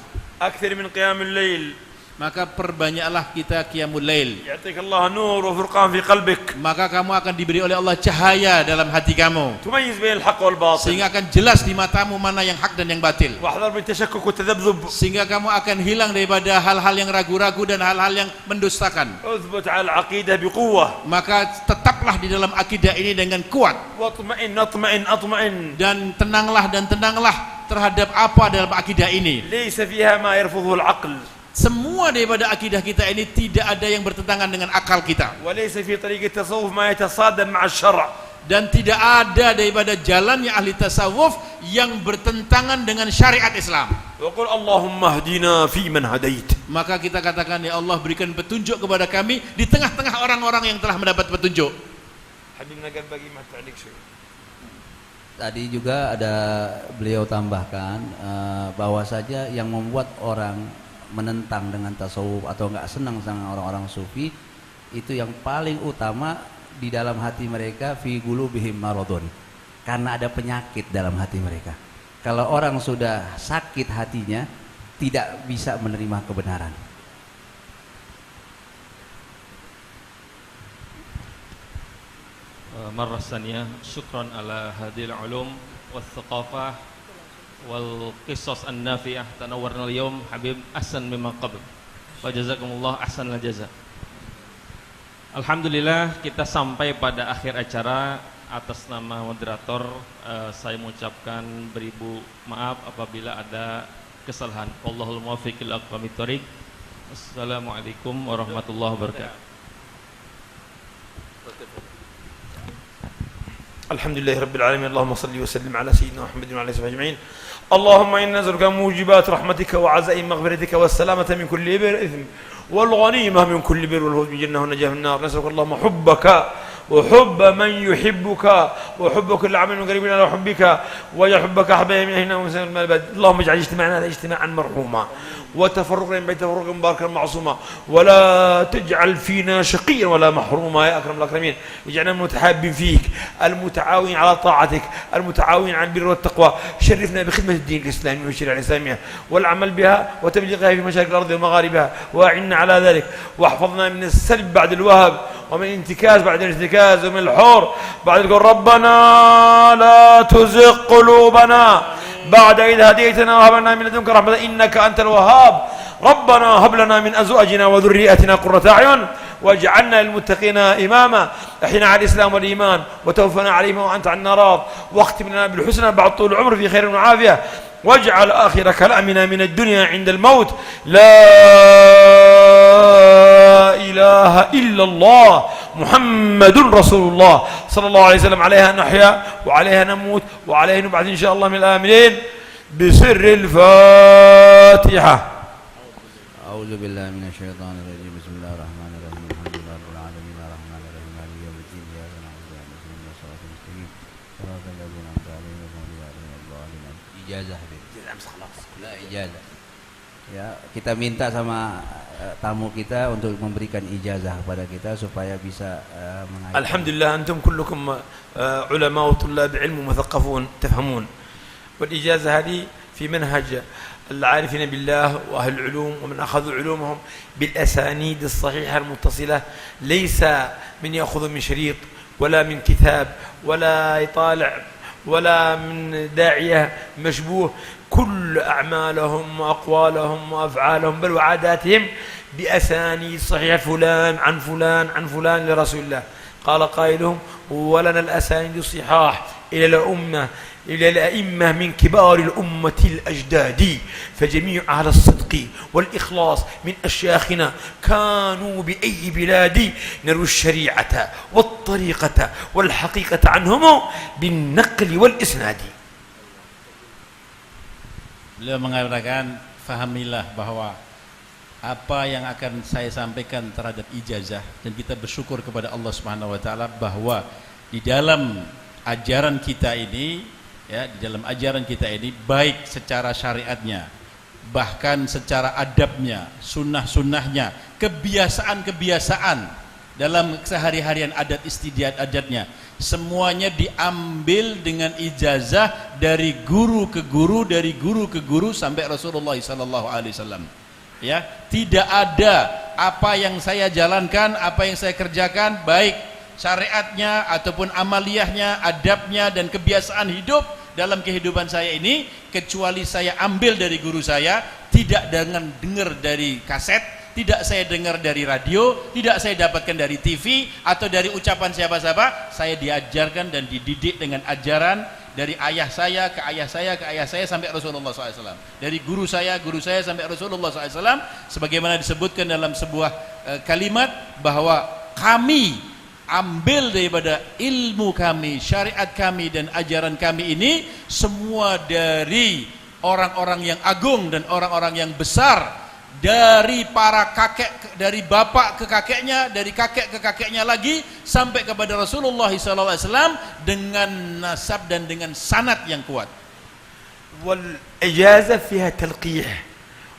A: أكثر من قيام الليل.
E: Maka perbanyaklah kita qiyamul lail.
A: يعطيك الله نور وفرقان في قلبك.
E: Maka kamu akan diberi oleh Allah cahaya dalam hati kamu.
A: تميز بين الحق والباطل.
E: Sehingga akan jelas di matamu mana yang hak dan yang batil.
A: واحذر من التشكك والتذبذب.
E: Sehingga kamu akan hilang daripada hal-hal yang ragu-ragu dan hal-hal yang mendustakan.
A: اثبت على العقيدة بقوة.
E: Maka tetaplah di dalam akidah ini dengan kuat.
A: واطمئن اطمئن.
E: Dan tenanglah terhadap apa dalam akidah ini.
A: ليس فيها ما يرفضه العقل.
E: Semua daripada akidah kita ini tidak ada yang bertentangan dengan akal kita.
A: وليس في طريق التصوف ما يتصادم مع الشرع.
E: Dan tidak ada daripada jalannya ahli tasawuf yang bertentangan dengan syariat Islam.
A: وقل اللهم اهدنا فيمن هديت.
E: Maka kita katakan, ya Allah, berikan petunjuk kepada kami di tengah-tengah orang-orang yang telah mendapat petunjuk.
A: حبيبنا قال باقي ما تعليق شيء.
B: Tadi juga ada beliau tambahkan bahwa saja yang membuat orang menentang dengan tasawuf atau enggak senang sama orang-orang sufi itu yang paling utama di dalam hati mereka, fi qulubihim maradun, karena ada penyakit dalam hati mereka. Kalau orang sudah sakit hatinya tidak bisa menerima kebenaran.
C: Marrah saniyah, syukran ala hadil ulum wal thaqafah wal qisas an-nafi'ah tanawwarna al-yawm habib ahsan mimma qabl wa jazakumullah ahsanal jaza. Alhamdulillah, kita sampai pada akhir acara. Atas nama moderator saya mengucapkan beribu maaf apabila ada kesalahan. Wallahul muwaffiq ila aqwamit thoriq. Assalamualaikum warahmatullahi wabarakatuh.
A: الحمد لله رب العالمين. اللهم صل وسلم على سيدنا محمد وعلى اله وصحبه اجمعين. اللهم انا نسالك موجبات رحمتك وعزائم مغفرتك والسلامه من كل اثم والغنيمه من كل بر والفوز بالجنه والنجاه من النار. نسالك اللهم حبك وحب من يحبك وحب كل عمل قريب الى حبك واجعل حبك احب من هنا ومن البلد. اللهم اجعل اجتماعنا هذا اجتماعا مرحوما وتفرقنا بين تفرق مباركا معصوما ولا تجعل فينا شقيا ولا محروما يا اكرم الاكرمين. اجعلنا متحابين فيك المتعاونين على طاعتك المتعاونين على البر والتقوى. شرفنا بخدمه الدين الاسلامي والشريعه الاسلاميه والعمل بها وتبليغها في مشارق الارض ومغاربها واعنا على ذلك واحفظنا من السلب بعد الوهب ومن الانتكاس بعد الانتكاس ومن الحور بعد القول. ربنا لا تزغ قلوبنا بعد إذ هديتنا وهب لنا من لدنك رحمة إنك أنت الوهاب. ربنا هب لنا من أزواجنا وذرياتنا قرة أعين واجعلنا للمتقين إماما. أحينا على الإسلام والإيمان وتوفنا عليهما وأنت عنا راض واختم لنا بالحسنى بعد طول العمر في خير وعافية واجعل آخر كلامنا من الدنيا عند الموت لا إله إلا الله محمد رسول الله صلى الله عليه وسلم. عليها نحيا وعليها نموت وعليها نبعث إن شاء الله من الآمنين بسر الفاتحة.
B: أعوذ بالله من الشيطان الرجيم. بسم الله الرحمن الرحيم. الحمد لله رب العالمين الرحمن الرحيم مالك يوم الدين إياك نعبد وإياك نستعين اهدنا الصراط المستقيم صراط الذين أنعمت عليهم غير المغضوب عليهم ولا الضالين. Ijazah la ijazah. Ya, kita minta sama tamu kita untuk memberikan ijazah kepada kita supaya bisa mengajar.
A: الحمد لله أنتم كلكم علماء وطلاب علم ومثقفون تفهمون. والإجازة هذه في منهج العارفين بالله وأهل العلوم ومن أخذوا علومهم بالأسانيد الصحيحة المتصلة، ليس من يأخذ من شريط ولا من كتاب ولا يطالع ولا من داعية مشبوه. كل أعمالهم وأقوالهم وأفعالهم بل وعاداتهم بأسانيد صحيحة، فلان عن فلان عن فلان لرسول الله. قال قائلهم: ولنا الأسانيد الصحاح إلى الأئمة من كبار الأمة الأجداد، فجميع أهل الصدق والإخلاص من أشياخنا كانوا بأي بلاد نروي الشريعة والطريقة والحقيقة عنهم بالنقل والإسناد.
E: Beliau mengatakan, fahamilah bahwa apa yang akan saya sampaikan terhadap ijazah, dan kita bersyukur kepada Allah Subhanahu wa taala bahwa di dalam ajaran kita ini, ya, di dalam ajaran kita ini baik secara syariatnya, bahkan secara adabnya, sunnah-sunnahnya, kebiasaan-kebiasaan dalam sehari-harian adat istiadat adatnya, semuanya diambil dengan ijazah dari guru ke guru, dari guru ke guru sampai Rasulullah sallallahu alaihi wasallam. Ya, tidak ada apa yang saya jalankan, apa yang saya kerjakan, baik syariatnya ataupun amaliyahnya, adabnya dan kebiasaan hidup dalam kehidupan saya ini, kecuali saya ambil dari guru saya, tidak dengan dengar dari kaset, tidak saya dengar dari radio, tidak saya dapatkan dari TV atau dari ucapan siapa-siapa. Saya diajarkan dan dididik dengan ajaran dari ayah saya ke ayah saya ke ayah saya sampai Rasulullah SAW, dari guru saya sampai Rasulullah SAW, sebagaimana disebutkan dalam sebuah kalimat bahwa kami ambil daripada ilmu kami, syariat kami dan ajaran kami ini semua dari orang-orang yang agung dan orang-orang yang besar, dari para kakek, dari bapak ke kakeknya, dari kakek ke kakeknya lagi sampai kepada Rasulullah SAW dengan nasab dan dengan sanad yang kuat.
A: والإجازة فيها تلقيح،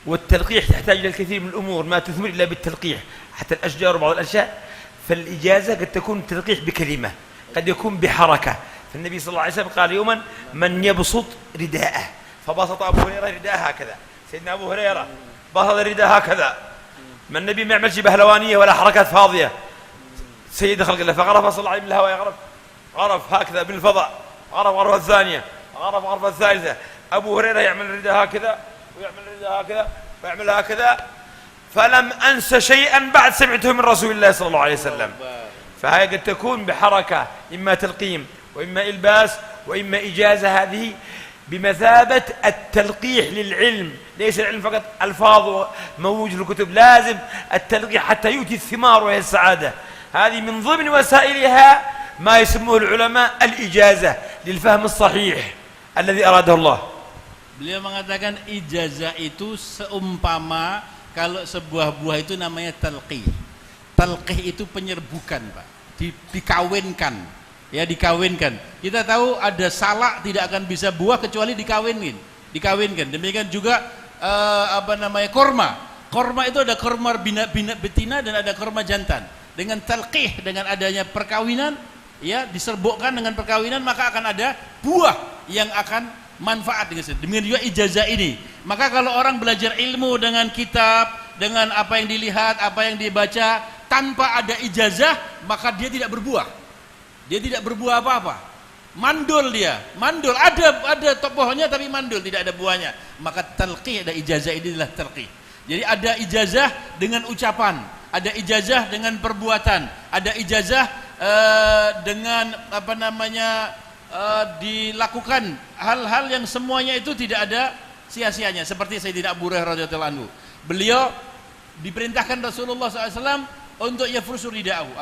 A: والتلقيح تحتاج إلى الكثير من الأمور ما تثمر إلا بالتلقيح، حتى الأشجار وبعض الأشياء. فالإجازة قد تكون تلقيح بكلمة، قد يكون بحركة. فالنبي صلى الله عليه وسلم قال يوما من يبسط رداءه، فبسط أبو هريرة رداءه هكذا. سيدنا أبو هريرة بسط الرداء هكذا، ما النبي ما يعملش بهلوانية ولا حركات فاضية، سيد خلق الله. فغرف صلى الله عليه وسلم بالهواء، يغرف غرف هكذا بالفضاء، غرف غرفة الثانية، غرف غرفة الثالثة. أبو هريرة يعمل الرداء هكذا ويعمل الرداء هكذا ويعمل هكذا، فلم أنس شيئا بعد سمعته من رسول الله صلى الله عليه وسلم. فهي قد تكون بحركة، إما تلقيم وإما إلباس وإما إجازة. هذه بمثابة التلقيح للعلم، ليس العلم فقط ألفاظ موجود في الكتب، لازم التلقيح حتى يؤتي الثمار وهي السعادة. هذه من ضمن وسائلها ما يسموه العلماء الإجازة للفهم الصحيح الذي أراده الله.
E: Beliau mengatakan ijazah itu seumpama kalau sebuah buah itu namanya talqih. Talqih itu penyerbukan, Pak. Dikawinkan. Ya, dikawinkan. Kita tahu ada salak tidak akan bisa buah kecuali dikawinkan. Demikian juga korma. Korma itu ada korma betina dan ada korma jantan. Dengan talqih, dengan adanya perkawinan, ya, diserbukkan dengan perkawinan, maka akan ada buah yang akan manfaat dengan itu. Demikian juga ijazah ini. Maka kalau orang belajar ilmu dengan kitab, dengan apa yang dilihat, apa yang dibaca, tanpa ada ijazah, maka dia tidak berbuah. Dia tidak berbuah apa-apa. Mandul dia, mandul. Ada pohonnya tapi mandul, tidak ada buahnya. Maka talqih, ada ijazah, ini adalah talqih. Jadi ada ijazah dengan ucapan, ada ijazah dengan perbuatan, ada ijazah dengan dilakukan hal-hal yang semuanya itu tidak ada sia-sianya. Seperti Sayyidina Abu Hurairah radhiyallahu anhu, beliau diperintahkan Rasulullah SAW untuk yafrusu rida'ahu,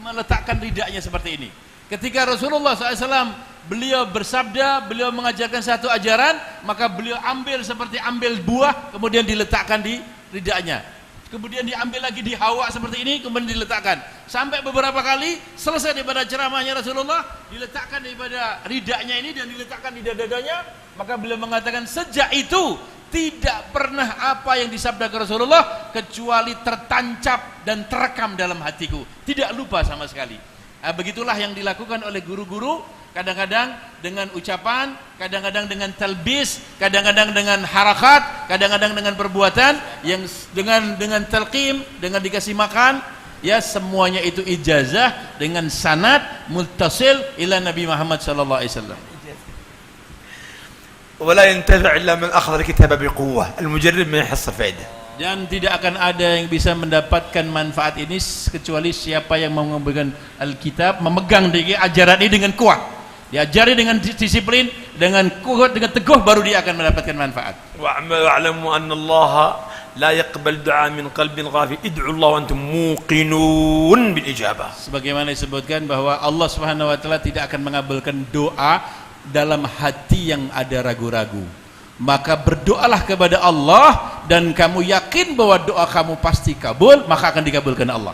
E: meletakkan ridaknya seperti ini. Ketika Rasulullah SAW beliau bersabda, beliau mengajarkan satu ajaran, maka beliau ambil seperti ambil buah, kemudian diletakkan di ridaknya. Kemudian diambil lagi di hawa seperti ini, kemudian diletakkan. Sampai beberapa kali selesai daripada ceramahnya Rasulullah, diletakkan daripada ridaknya ini dan diletakkan di dadanya. Maka beliau mengatakan, sejak itu tidak pernah apa yang disabdakan Rasulullah kecuali tertancap dan terekam dalam hatiku, tidak lupa sama sekali. Begitulah yang dilakukan oleh guru-guru, kadang-kadang dengan ucapan, kadang-kadang dengan talbis, kadang-kadang dengan harakat, kadang-kadang dengan perbuatan, yang dengan talqim, dengan dikasih makan, ya, semuanya itu ijazah dengan sanad muttasil ila Nabi Muhammad sallallahu alaihi wasallam.
A: ولا ينتفع إلا من أخذ الكتاب بقوة، المجرب ما يحصل فائدة.
E: Dan tidak akan ada yang bisa mendapatkan manfaat ini kecuali siapa yang mengambilkan Alkitab, memegang ajaran ini dengan kuat, diajari dengan disiplin, dengan kuat, dengan teguh, baru dia akan mendapatkan manfaat.
A: واعلموا أن الله لا يقبل دعاء من قلب غافل، ادعوا الله وأنتم موقنون بالإجابة.
E: Sebagaimana disebutkan bahwa Allah Subhanahu wa taala tidak akan mengabulkan doa dalam hati yang ada ragu-ragu. maka berdoalah kepada Allah dan kamu yakin bahwa doa kamu pasti kabul, maka akan dikabulkan Allah.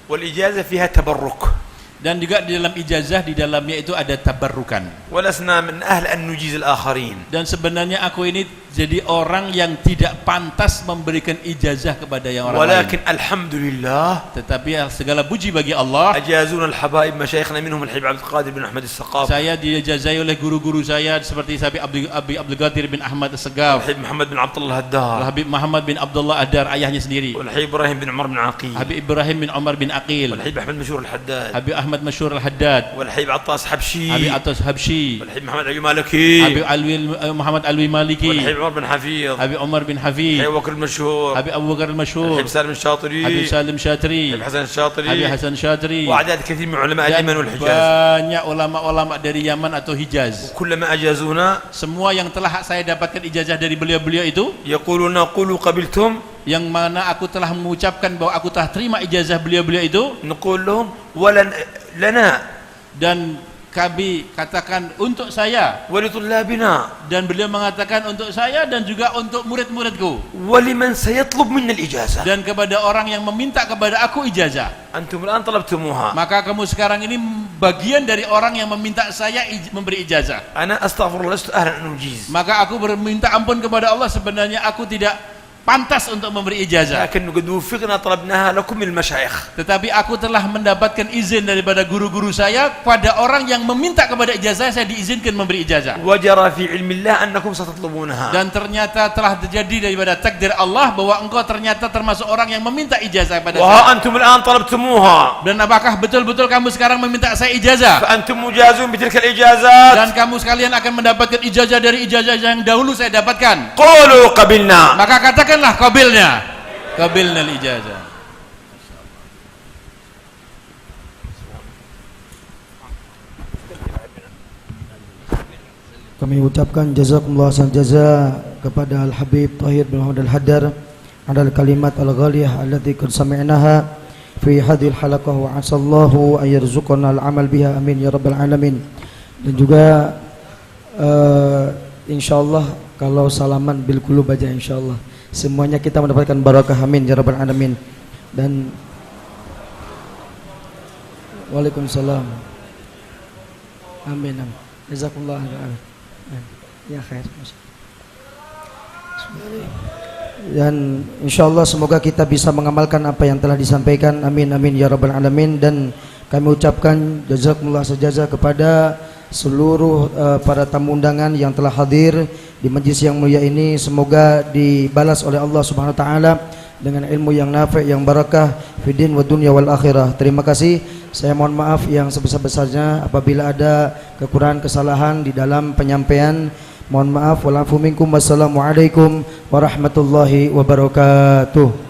A: والإجازة فيها تبرك.
E: Dan juga di dalam ijazah, di dalamnya itu ada tabarrukan.
A: ولسنا من أهل أن نجيز الآخرين.
E: Dan sebenarnya aku ini jadi orang yang tidak pantas memberikan ijazah kepada yang orang
A: ولكن
E: lain.
A: الحمد لله
E: Tetapi segala puji bagi Allah,
A: أجازونا الحبائب مشايخنا منهم الحبيب عبد القادر بن أحمد السقاف.
E: saya diijazai oleh guru-guru saya seperti Habib Abdul Qadir bin Ahmad As-Segaf,
A: الحبيب محمد بن عبد الله الدار.
E: Habib Muhammad bin Abdullah Adar ayahnya sendiri,
A: والحبيب إبراهيم بن عمر بن عقيل.
E: Habib Ibrahim bin Umar bin Aqil,
A: والحبيب أحمد مشهور الحداد.
E: Habib Ahmad Masyhur Al-Haddad,
A: والحبيب عطاس حبشي.
E: Habib Atas Habsyi,
A: والحبيب محمد علي مالكي.
E: Habib Muhammad Alwi Maliki,
A: والحبيب عمر بن حفيظ.
E: Habib Umar bin Hafiz,
A: الحبيب بكر المشهور.
E: Habib Abu Bakar Al-Masyhur,
A: الحبيب سالم الشاطري.
E: Habib Salim Syatri,
A: الحبيب حسن الشاطري.
E: Habib Hasan Syatri,
A: وأعداد كثير من علماء
E: dan
A: اليمن والحجاز.
E: banyak ulama-ulama dari Yaman atau Hijaz.
A: كلما أجازونا
E: Semua yang telah saya dapatkan ijazah dari beliau-beliau itu,
A: يقولون قولوا قبلتم.
E: yang mana aku telah mengucapkan bahwa aku telah terima ijazah beliau-beliau itu,
A: نقول لهم لنا
E: dan kami katakan untuk saya,
A: ولطلابنا
E: dan beliau mengatakan untuk saya dan juga untuk murid-muridku,
A: ولمن سيطلب منا الإجازة.
E: dan kepada orang yang meminta kepada aku ijazah.
A: أنتم الآن طلبتموها.
E: Maka kamu sekarang ini bagian dari orang yang meminta saya memberi ijazah.
A: أنا أستغفر الله لست أهلا أن أجيز.
E: Maka aku berminta ampun kepada Allah, sebenarnya aku tidak pantas untuk memberi ijazah.
A: لكن قد وفقنا طلبناها لكم من المشايخ.
E: Tetapi aku telah mendapatkan izin daripada guru-guru saya, pada orang yang meminta kepada ijazah saya diizinkan memberi ijazah.
A: وجرى في علم الله أنكم ستطلبونها.
E: Dan ternyata telah terjadi daripada takdir Allah bahwa engkau ternyata termasuk orang yang meminta ijazah pada saya.
A: وها أنتم الآن طلبتموها.
E: Dan apakah betul-betul kamu sekarang meminta saya ijazah?
A: فأنتم مجازون بتلك الإجازات.
E: Dan kamu sekalian akan mendapatkan ijazah dari ijazah yang dahulu saya dapatkan.
A: قولوا قبلنا.
E: Maka katakanlah qabilna, qabilna al-ijazah.
F: Kami ucapkan jazakumullah khairan jaza kepada Al-Habib Tahir bin Muhammad Al-Haddar ala kalimat al-ghaliyah allati qad sami'naha fi hadhil halaqah wa asallahu ay yarzuqana al-amal biha amin ya rabbal alamin. Dan juga insyaallah kalau salaman bil qulub aja insyaallah semuanya kita mendapatkan barakah amin ya rabbal alamin. Dan Waalaikumsalam. Amin. Jazakumullah khairan. Ya khair. Dan insyaallah semoga kita bisa mengamalkan apa yang telah disampaikan. Amin amin ya rabbal alamin. Dan kami ucapkan jazakumullah sejaza kepada seluruh para tamu undangan yang telah hadir di majlis yang mulia ini. Semoga dibalas oleh Allah Subhanahu wa taala dengan ilmu yang nafi' yang barakah fid din wa dunya wal akhirah. Terima kasih. Saya mohon maaf yang sebesar-besarnya apabila ada kekurangan kesalahan di dalam penyampaian. Mohon maaf. Walafu minkum. Wassalamualaikum warahmatullahi wabarakatuh.